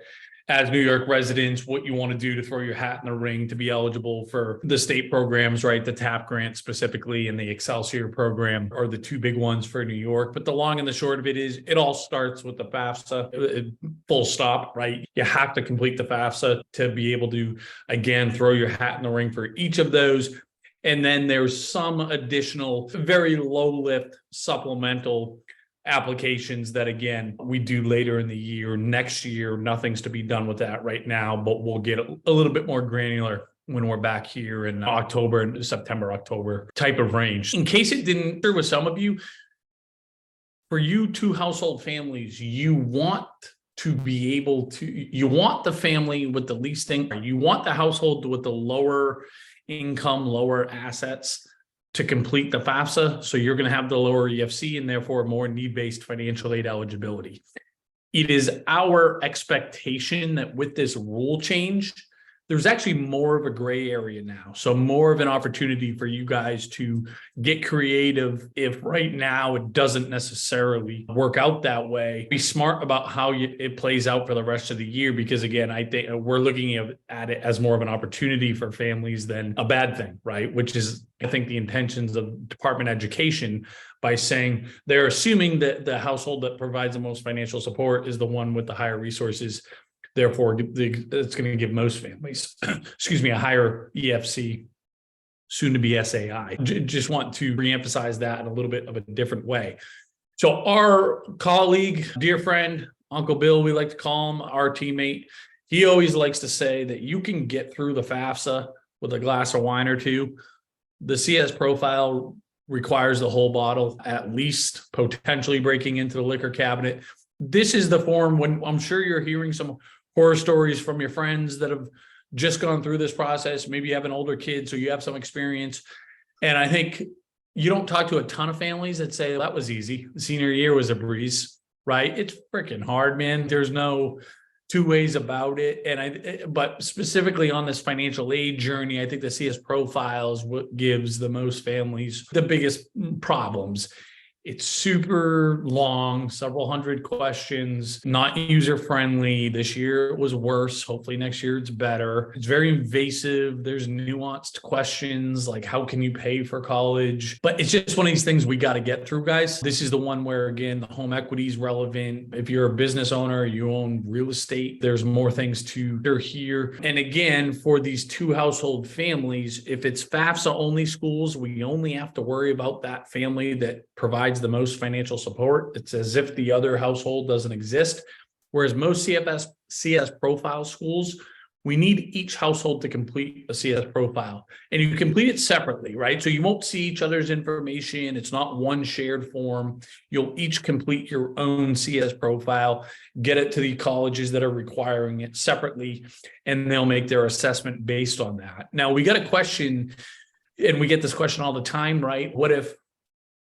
as New York residents, what you want to do to throw your hat in the ring to be eligible for the state programs, right? The TAP grant specifically and the Excelsior program are the two big ones for New York. But the long and the short of it is it all starts with the FAFSA, full stop, right? You have to complete the FAFSA to be able to, again, throw your hat in the ring for each of those. And then there's some additional, very low lift supplemental applications that, again, we do later in the year. Next year, nothing's to be done with that right now, but we'll get a little bit more granular when we're back here in October and September, October type of range. In case it didn't share with some of you, for you two household families, you want to be able to, you want the family with the least income, you want the household with the lower income, lower assets to complete the FAFSA. So you're going to have the lower EFC and therefore more need-based financial aid eligibility. It is our expectation that with this rule change, there's actually more of a gray area now. So more of an opportunity for you guys to get creative. If right now it doesn't necessarily work out that way, be smart about how it plays out for the rest of the year. Because again, I think we're looking at it as more of an opportunity for families than a bad thing, right? Which is, I think, the intentions of Department of Education by saying they're assuming that the household that provides the most financial support is the one with the higher resources. Therefore, it's going to give most families, excuse me, a higher EFC, soon to be SAI. Just want to reemphasize that in a little bit of a different way. So our colleague, dear friend, Uncle Bill, we like to call him, our teammate, he always likes to say that you can get through the FAFSA with a glass of wine or two. The CS profile requires the whole bottle, at least potentially breaking into the liquor cabinet. This is the form when I'm sure you're hearing some horror stories from your friends that have just gone through this process. Maybe you have an older kid, so you have some experience. And I think you don't talk to a ton of families that say that was easy. The senior year was a breeze, right? It's freaking hard, man. There's no two ways about it. But specifically on this financial aid journey, I think the CS profile is what gives the most families the biggest problems. It's super long, several hundred questions, not user-friendly. This year it was worse. Hopefully next year it's better. It's very invasive. There's nuanced questions like how can you pay for college? But it's just one of these things we got to get through, guys. This is the one where, again, the home equity is relevant. If you're a business owner, you own real estate, there's more things to here. And again, for these two household families, if it's FAFSA only schools, we only have to worry about that family that provides the most financial support. It's as if the other household doesn't exist. Whereas most CS profile schools, we need each household to complete a CS profile, and you complete it separately, right? So you won't see each other's information. It's not one shared form. You'll each complete your own CS profile, get it to the colleges that are requiring it separately, and they'll make their assessment based on that. Now, we got a question, and we get this question all the time, right? What if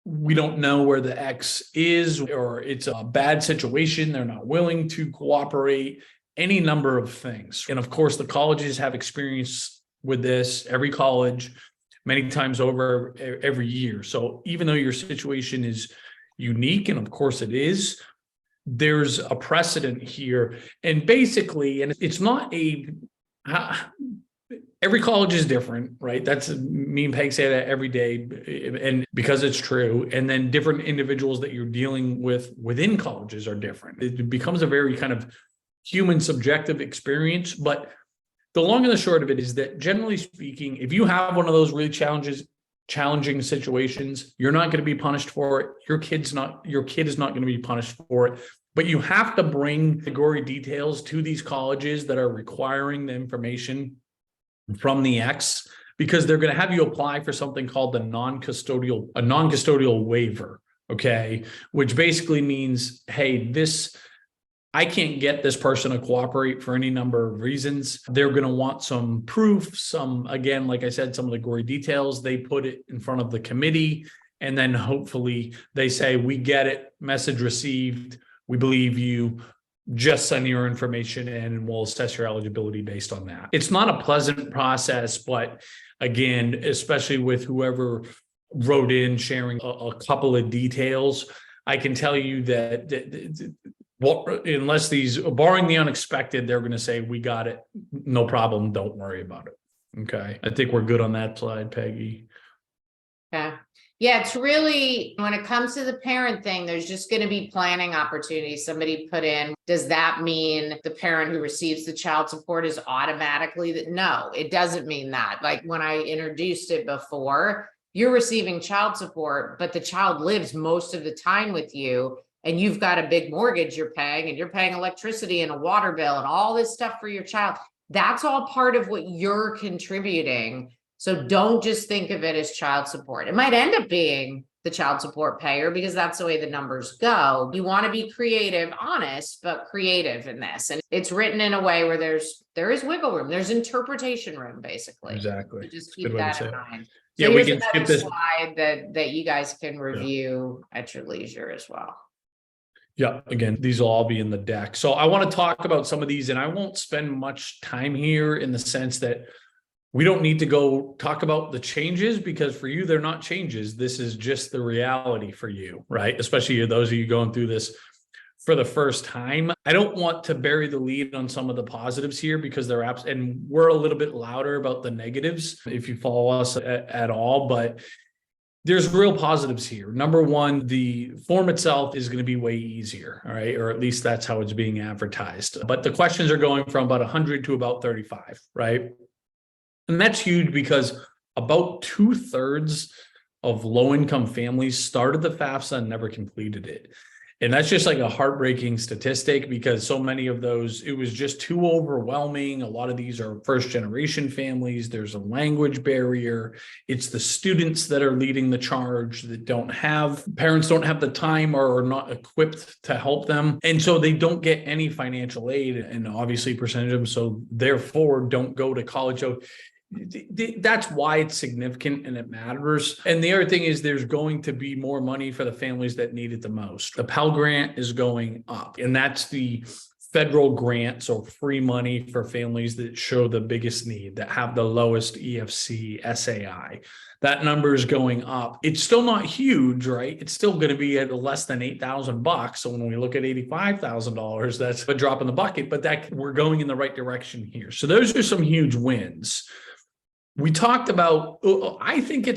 we don't know where the X is, or it's a bad situation, they're not willing to cooperate, any number of things. And of course, the colleges have experience with this, every college, many times over every year. So even though your situation is unique, and of course it is, there's a precedent here. And basically, and it's not every college is different, right? That's me and Peg say that every day, and because it's true. And then different individuals that you're dealing with within colleges are different. It becomes a very kind of human subjective experience. But the long and the short of it is that, generally speaking, if you have one of those really challenging situations, you're not going to be punished for it. Your kid is not going to be punished for it. But you have to bring the gory details to these colleges that are requiring the information from the X, because they're going to have you apply for something called a non-custodial waiver. Okay. Which basically means, hey, I can't get this person to cooperate for any number of reasons. They're going to want some proof, again, like I said, some of the gory details. They put it in front of the committee, and then hopefully they say, we get it, message received, we believe you, just send your information in and we'll assess your eligibility based on that. It's not a pleasant process, but again, especially with whoever wrote in sharing a couple of details, I can tell you that unless barring the unexpected, they're going to say, we got it, no problem, don't worry about it. Okay. I think we're good on that slide, Peggy. Yeah, it's really, when it comes to the parent thing, there's just going to be planning opportunities. Somebody put in, does that mean the parent who receives the child support is automatically that? No, it doesn't mean that. Like when I introduced it before, you're receiving child support, but the child lives most of the time with you, and you've got a big mortgage you're paying, and you're paying electricity and a water bill and all this stuff for your child. That's all part of what you're contributing. So don't just think of it as child support. It might end up being the child support payer because that's the way the numbers go. You want to be creative, honest, but creative in this. And it's written in a way where there is wiggle room. There's interpretation room, basically. Exactly. So just keep that in mind. So yeah, we can skip this slide that you guys can review at your leisure as well. Yeah, again, these will all be in the deck. So I want to talk about some of these, and I won't spend much time here in the sense that we don't need to go talk about the changes, because for you, they're not changes. This is just the reality for you, right? Especially those of you going through this for the first time. I don't want to bury the lead on some of the positives here, because they're and we're a little bit louder about the negatives if you follow us at all, but there's real positives here. Number one, the form itself is going to be way easier, all right? Or at least that's how it's being advertised. But the questions are going from about 100 to about 35, right? And that's huge, because about 2/3 of low-income families started the FAFSA and never completed it. And that's just like a heartbreaking statistic, because so many of those, it was just too overwhelming. A lot of these are first-generation families. There's a language barrier. It's the students that are leading the charge that parents don't have the time or are not equipped to help them. And so they don't get any financial aid, and obviously percentage of them, so therefore don't go to college. So that's why it's significant and it matters. And the other thing is, there's going to be more money for the families that need it the most. The Pell Grant is going up, and that's the federal grant, so free money for families that show the biggest need, that have the lowest EFC, SAI. That number is going up. It's still not huge, right? It's still going to be at less than $8,000. So when we look at $85,000, that's a drop in the bucket, but we're going in the right direction here. So those are some huge wins. We talked about, I think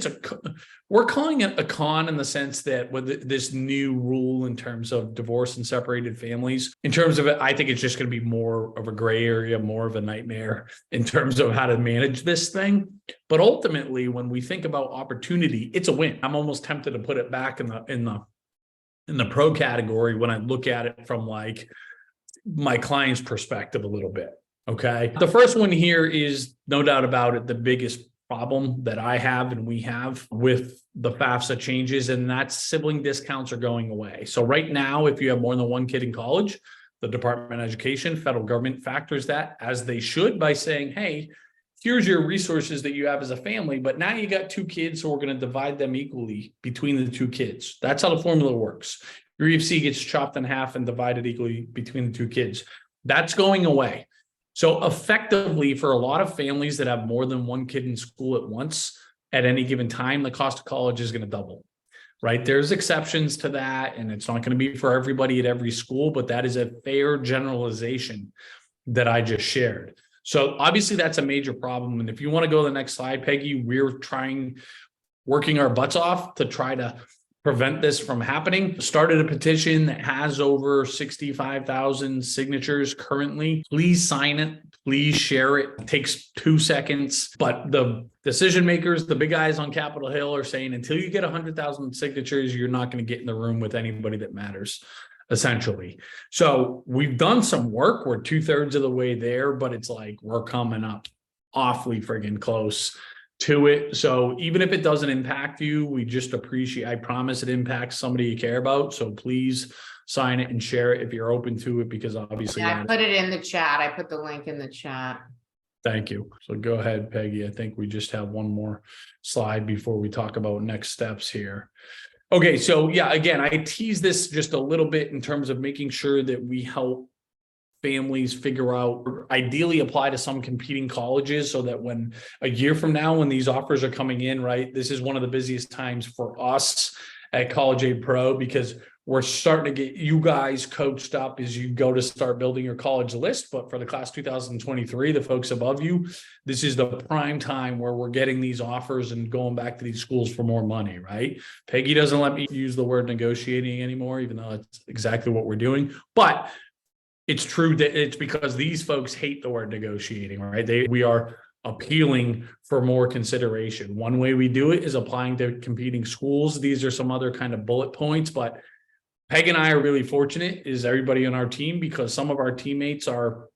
we're calling it a con in the sense that with this new rule in terms of divorce and separated families, in terms of it, I think it's just going to be more of a gray area, more of a nightmare in terms of how to manage this thing. But ultimately, when we think about opportunity, it's a win. I'm almost tempted to put it back in the pro category when I look at it from like my client's perspective a little bit. Okay. The first one here is no doubt about it, the biggest problem that I have and we have with the FAFSA changes, and that's sibling discounts are going away. So right now, if you have more than one kid in college, the Department of Education, federal government factors that, as they should, by saying, hey, here's your resources that you have as a family, but now you got two kids, so we're going to divide them equally between the two kids. That's how the formula works. Your EFC gets chopped in half and divided equally between the two kids. That's going away. So effectively, for a lot of families that have more than one kid in school at once, at any given time, the cost of college is going to double, right? There's exceptions to that, and it's not going to be for everybody at every school, but that is a fair generalization that I just shared. So obviously that's a major problem. And if you want to go to the next slide, Peggy, we're working our butts off to try to prevent this from happening. Started a petition that has over 65,000 signatures currently. Please sign it. Please share it. It takes 2 seconds. But the decision makers, the big guys on Capitol Hill, are saying until you get 100,000 signatures, you're not going to get in the room with anybody that matters, essentially. So we've done some work. We're 2/3 of the way there, but it's like we're coming up awfully friggin' close to it. So even if it doesn't impact you, we just appreciate, I promise it impacts somebody you care about. So please sign it and share it if you're open to it, because obviously. Yeah, I put it in the chat. I put the link in the chat. Thank you. So go ahead, Peggy. I think we just have one more slide before we talk about next steps here. Okay, so yeah, again, I tease this just a little bit in terms of making sure that we help families figure out, or ideally apply to some competing colleges, so that when a year from now, when these offers are coming in, right, this is one of the busiest times for us at College Aid Pro, because we're starting to get you guys coached up as you go to start building your college list. But for the class 2023, the folks above you, this is the prime time where we're getting these offers and going back to these schools for more money, right? Peggy doesn't let me use the word negotiating anymore, even though it's exactly what we're doing. But it's true that it's because these folks hate the word negotiating, right? We are appealing for more consideration. One way we do it is applying to competing schools. These are some other kind of bullet points, but Peg and I are really fortunate, is everybody on our team, because some of our teammates are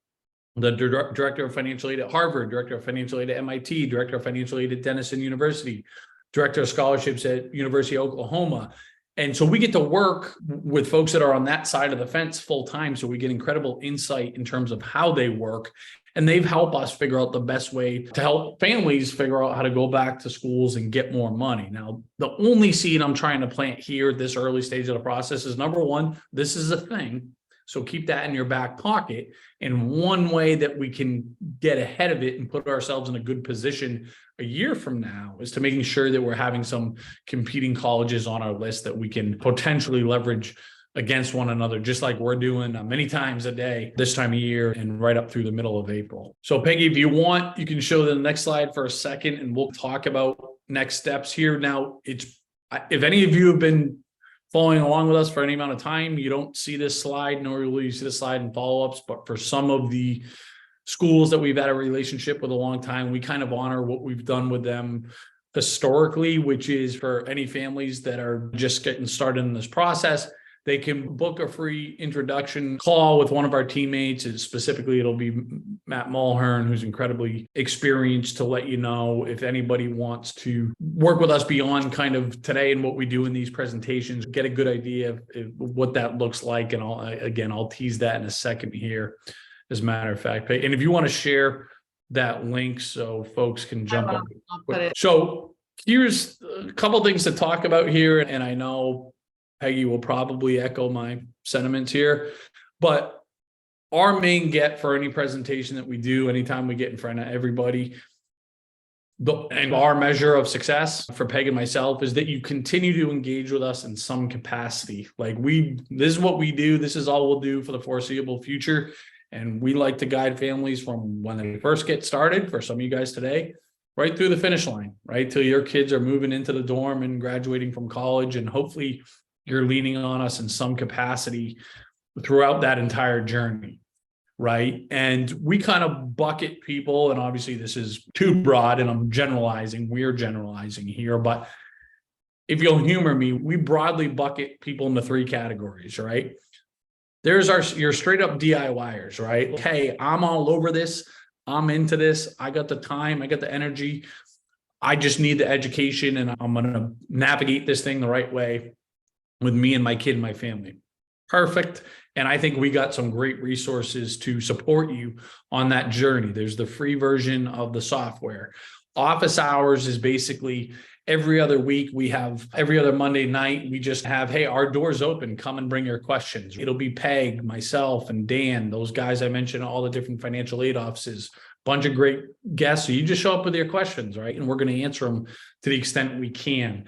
the director of financial aid at Harvard, director of financial aid at MIT, director of financial aid at Denison University, director of scholarships at University of Oklahoma. And so we get to work with folks that are on that side of the fence full time. So we get incredible insight in terms of how they work. And they've helped us figure out the best way to help families figure out how to go back to schools and get more money. Now, the only seed I'm trying to plant here at this early stage of the process is, number one, this is a thing. So keep that in your back pocket. And one way that we can get ahead of it and put ourselves in a good position a year from now is to making sure that we're having some competing colleges on our list that we can potentially leverage against one another, just like we're doing many times a day this time of year and right up through the middle of April. So Peggy, if you want, you can show the next slide for a second and we'll talk about next steps here. Now, if any of you have been following along with us for any amount of time, you don't see this slide, nor will you see the slide in follow-ups, but for some of the schools that we've had a relationship with a long time, we kind of honor what we've done with them historically, which is for any families that are just getting started in this process, they can book a free introduction call with one of our teammates. And specifically, it'll be Matt Mulhern, who's incredibly experienced, to let you know if anybody wants to work with us beyond kind of today and what we do in these presentations, get a good idea of what that looks like. And I'll tease that in a second here, as a matter of fact. And if you want to share that link so folks can jump on. So here's a couple things to talk about here. And I know Peggy will probably echo my sentiments here, but our main get for any presentation that we do, anytime we get in front of everybody, and our measure of success for Peg and myself is that you continue to engage with us in some capacity. Like this is what we do. This is all we'll do for the foreseeable future. And we like to guide families from when they first get started, for some of you guys today, right through the finish line, right? Till your kids are moving into the dorm and graduating from college. And hopefully you're leaning on us in some capacity throughout that entire journey, right? And we kind of bucket people, and obviously this is too broad and I'm generalizing, we're generalizing here, but if you'll humor me, we broadly bucket people into 3 categories, right? There's your straight up DIYers, right? Hey, I'm all over this. I'm into this. I got the time. I got the energy. I just need the education and I'm going to navigate this thing the right way with me and my kid and my family. Perfect. And I think we got some great resources to support you on that journey. There's the free version of the software. Office hours is basically every other week. We have every other Monday night. We just have, hey, our door's open. Come and bring your questions. It'll be Peg, myself, and Dan, those guys I mentioned, all the different financial aid offices, bunch of great guests. So you just show up with your questions, right? And we're going to answer them to the extent we can.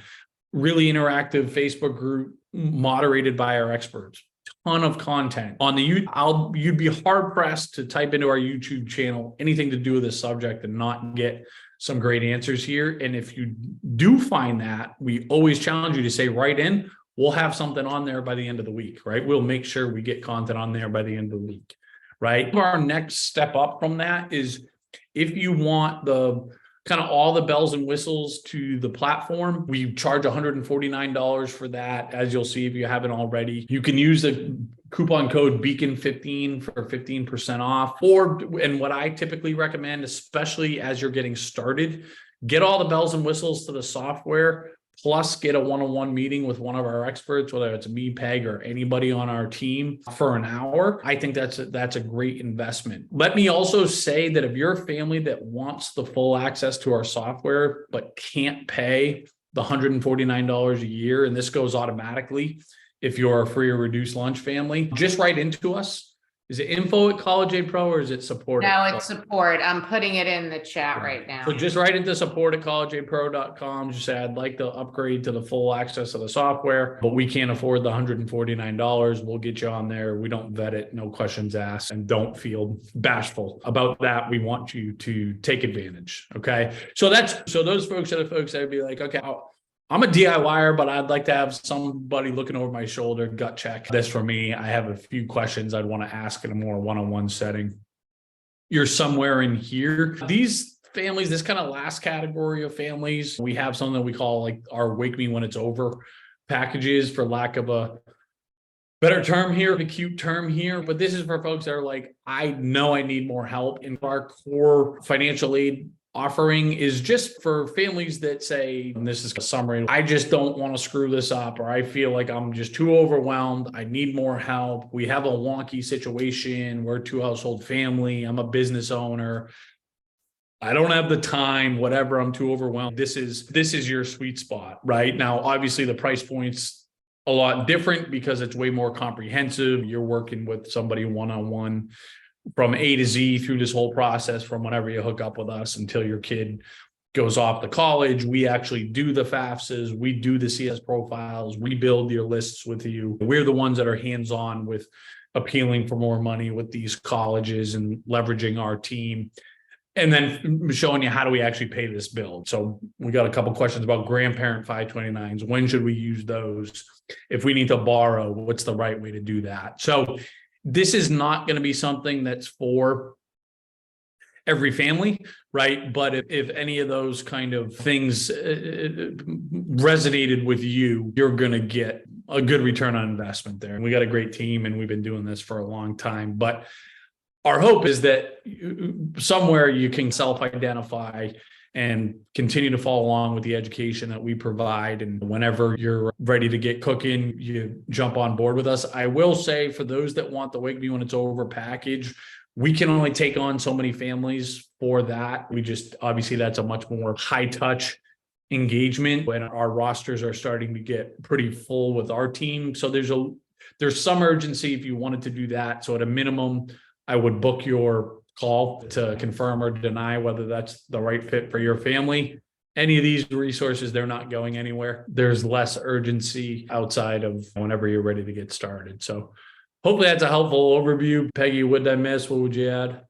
Really interactive Facebook group moderated by our experts. Ton of content on the you'd be hard pressed to type into our YouTube channel anything to do with this subject and not get some great answers here. And if you do find that, we always challenge you to say write in. We'll have something on there by the end of the week, right? We'll make sure we get content on there by the end of the week, right? Our next step up from that is if you want the kind of all the bells and whistles to the platform, we charge $149 for that. As you'll see, if you haven't already, you can use the coupon code Beacon15 for 15% off. And what I typically recommend, especially as you're getting started, get all the bells and whistles to the software, plus get a one-on-one meeting with one of our experts, whether it's me, Peg, or anybody on our team for an hour. I think that's a great investment. Let me also say that if you're a family that wants the full access to our software, but can't pay the $149 a year, and this goes automatically if you're a free or reduced lunch family, just write into us. Is it info@CollegeAidPro or is it support? No, it's support. I'm putting it in the chat right now. So just write into support@collegeaidpro.com. Just say, I'd like to upgrade to the full access of the software, but we can't afford the $149. We'll get you on there. We don't vet it. No questions asked, and don't feel bashful about that. We want you to take advantage. Okay. So those folks are the folks that would be like, okay, I'm a DIYer, but I'd like to have somebody looking over my shoulder, gut check this for me. I have a few questions I'd want to ask in a more one-on-one setting. You're somewhere in here. These families, this kind of last category of families, we have something that we call like our Wake Me When It's Over packages, for lack of a better term here, a cute term here. But this is for folks that are like, I know I need more help. And our core financial aid offering is just for families that say, and this is a summary, I just don't want to screw this up, or I feel like I'm just too overwhelmed. I need more help. We have a wonky situation. We're a 2-household family. I'm a business owner. I don't have the time, whatever. I'm too overwhelmed. This is your sweet spot right now. Obviously the price point's a lot different because it's way more comprehensive. You're working with somebody one-on-one from A to Z through this whole process, from whenever you hook up with us until your kid goes off to college. We actually do the FAFSAs, we do the CS profiles, we build your lists with you. We're the ones that are hands-on with appealing for more money with these colleges and leveraging our team, and then showing you how do we actually pay this bill. So we got a couple questions about grandparent 529s. When should we use those? If we need to borrow, what's the right way to do that? So this is not going to be something that's for every family, right? But if any of those kind of things resonated with you, you're going to get a good return on investment there. And we got a great team and we've been doing this for a long time. But our hope is that somewhere you can self-identify and continue to follow along with the education that we provide. And whenever you're ready to get cooking, you jump on board with us. I will say, for those that want the Wake Me When It's Over package, we can only take on so many families for that. We just, obviously that's a much more high touch engagement, and our rosters are starting to get pretty full with our team. So there's some urgency if you wanted to do that. So at a minimum, I would book your call to confirm or deny whether that's the right fit for your family. Any of these resources, they're not going anywhere. There's less urgency outside of whenever you're ready to get started. So hopefully that's a helpful overview. Peggy, what did I miss? What would you add?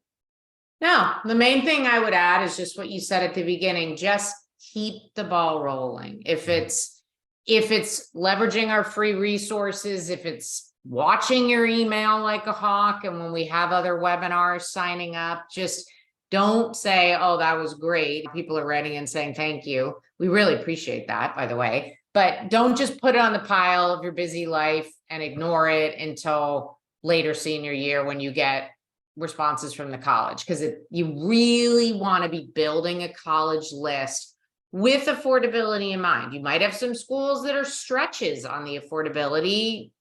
No, the main thing I would add is just what you said at the beginning. Just keep the ball rolling. If it's leveraging our free resources, if it's watching your email like a hawk, and when we have other webinars, signing up, just don't say, oh, that was great. People are writing and saying thank you. We really appreciate that, by the way. But don't just put it on the pile of your busy life and ignore it until later senior year when you get responses from the college, because you really want to be building a college list with affordability in mind. You might have some schools that are stretches on the affordability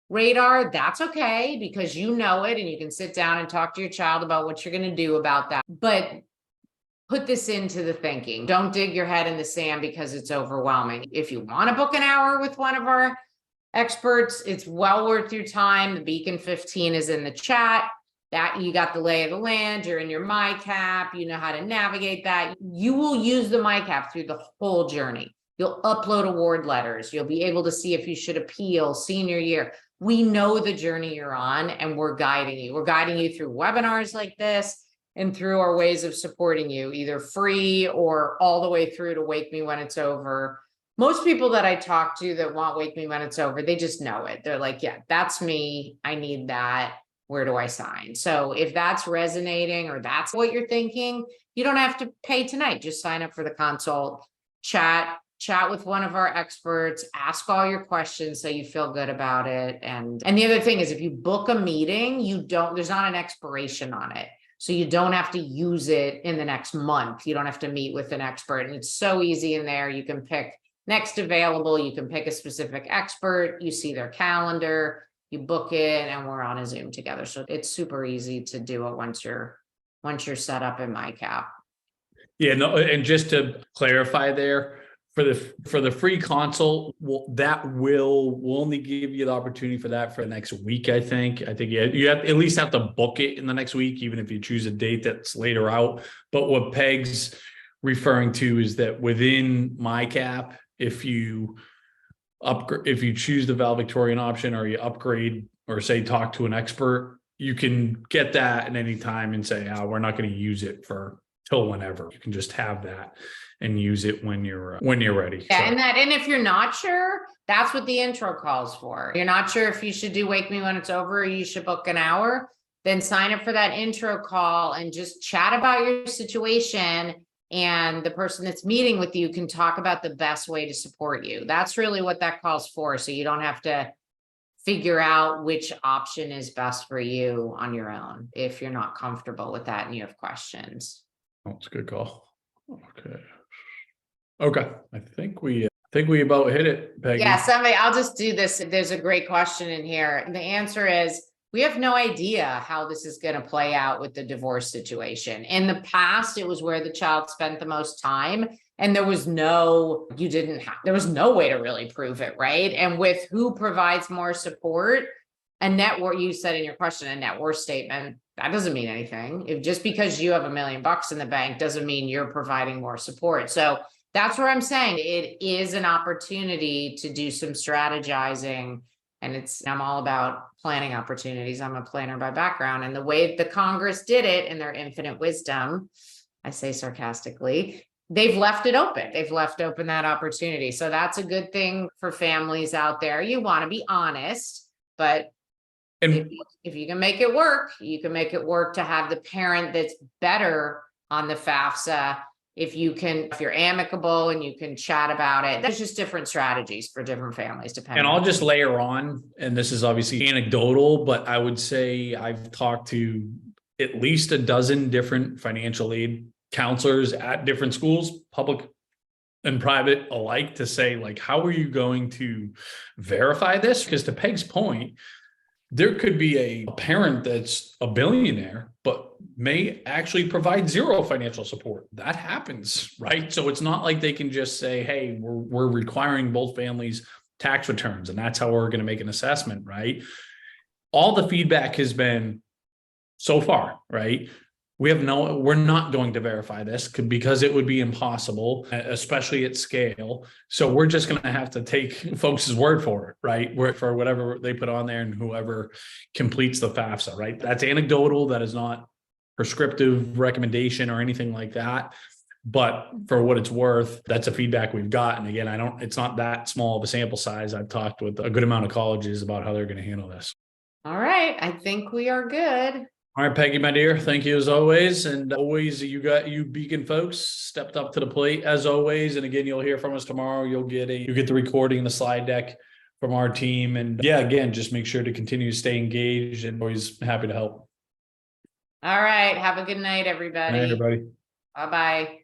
radar. That's okay, because you know it and you can sit down and talk to your child about what you're going to do about that. But put this into the thinking. Don't dig your head in the sand because it's overwhelming. If you want to book an hour with one of our experts, it's well worth your time. The Beacon 15 is in the chat. That you got the lay of the land, you're in your MyCap, you know how to navigate that. You will use the MyCap through the whole journey. You'll upload award letters. You'll be able to see if you should appeal senior year. We know the journey you're on and we're guiding you. We're guiding you through webinars like this and through our ways of supporting you, either free or all the way through to Wake Me When It's Over. Most people that I talk to that want Wake Me When It's Over, they just know it. They're like, yeah, that's me. I need that. Where do I sign? So if that's resonating or that's what you're thinking, you don't have to pay tonight. Just sign up for the consult, chat with one of our experts, ask all your questions so you feel good about it. And the other thing is, if you book a meeting, there's not an expiration on it. So you don't have to use it in the next month. You don't have to meet with an expert. And it's so easy in there. You can pick next available. You can pick a specific expert. You see their calendar. You book it and we're on a Zoom together. So it's super easy to do it once you're set up in MyCap. Yeah, no, and just to clarify there, for the free consult, we'll only give you the opportunity for that for the next week, I think. You have at least have to book it in the next week, even if you choose a date that's later out. But what Peg's referring to is that within MyCap, if you choose the valedictorian option or you upgrade or say talk to an expert, you can get that at any time and say, we're not going to use it for till whenever. You can just have that and use it when you're ready. Yeah, so. And if you're not sure, that's what the intro calls for. You're not sure if you should do Wake Me When It's Over or you should book an hour, then sign up for that intro call and just chat about your situation. And the person that's meeting with you can talk about the best way to support you. That's really what that calls for. So you don't have to figure out which option is best for you on your own if you're not comfortable with that and you have questions. That's a good call. Okay. I think we about hit it, Peggy. Yeah, I'll just do this. There's a great question in here. The answer is, we have no idea how this is going to play out with the divorce situation. In the past, it was where the child spent the most time and there was no way to really prove it, right? And with who provides more support, a net worth, you said in your question, a net worth statement, that doesn't mean anything. Just because you have $1 million in the bank doesn't mean you're providing more support. So that's where I'm saying it is an opportunity to do some strategizing. And I'm all about planning opportunities. I'm a planner by background. And the way the Congress did it in their infinite wisdom, I say sarcastically, they've left it open. They've left open that opportunity. So that's a good thing for families out there. You want to be honest, but if you can make it work, you can make it work to have the parent that's better on the FAFSA. If you're amicable and you can chat about it, there's just different strategies for different families depending. And I'll just layer on, and this is obviously anecdotal, but I would say I've talked to at least a dozen different financial aid counselors at different schools, public and private alike, to say, like, how are you going to verify this? Because to Peg's point, there could be a parent that's a billionaire, but may actually provide zero financial support. That happens, right? So it's not like they can just say, hey, we're requiring both families' tax returns, and that's how we're going to make an assessment, right? All the feedback has been so far, right? We're not going to verify this because it would be impossible, especially at scale. So we're just going to have to take folks' word for it, right? For whatever they put on there and whoever completes the FAFSA, right? That's anecdotal. That is not prescriptive recommendation or anything like that. But for what it's worth, that's a feedback we've got. And again, it's not that small of a sample size. I've talked with a good amount of colleges about how they're going to handle this. All right. I think we are good. All right, Peggy, my dear, thank you as always. And always, you Beacon folks stepped up to the plate as always. And again, you'll hear from us tomorrow. You get the recording, the slide deck from our team. And yeah, again, just make sure to continue to stay engaged and always happy to help. All right. Have a good night, All right, everybody. everybody. Bye-bye.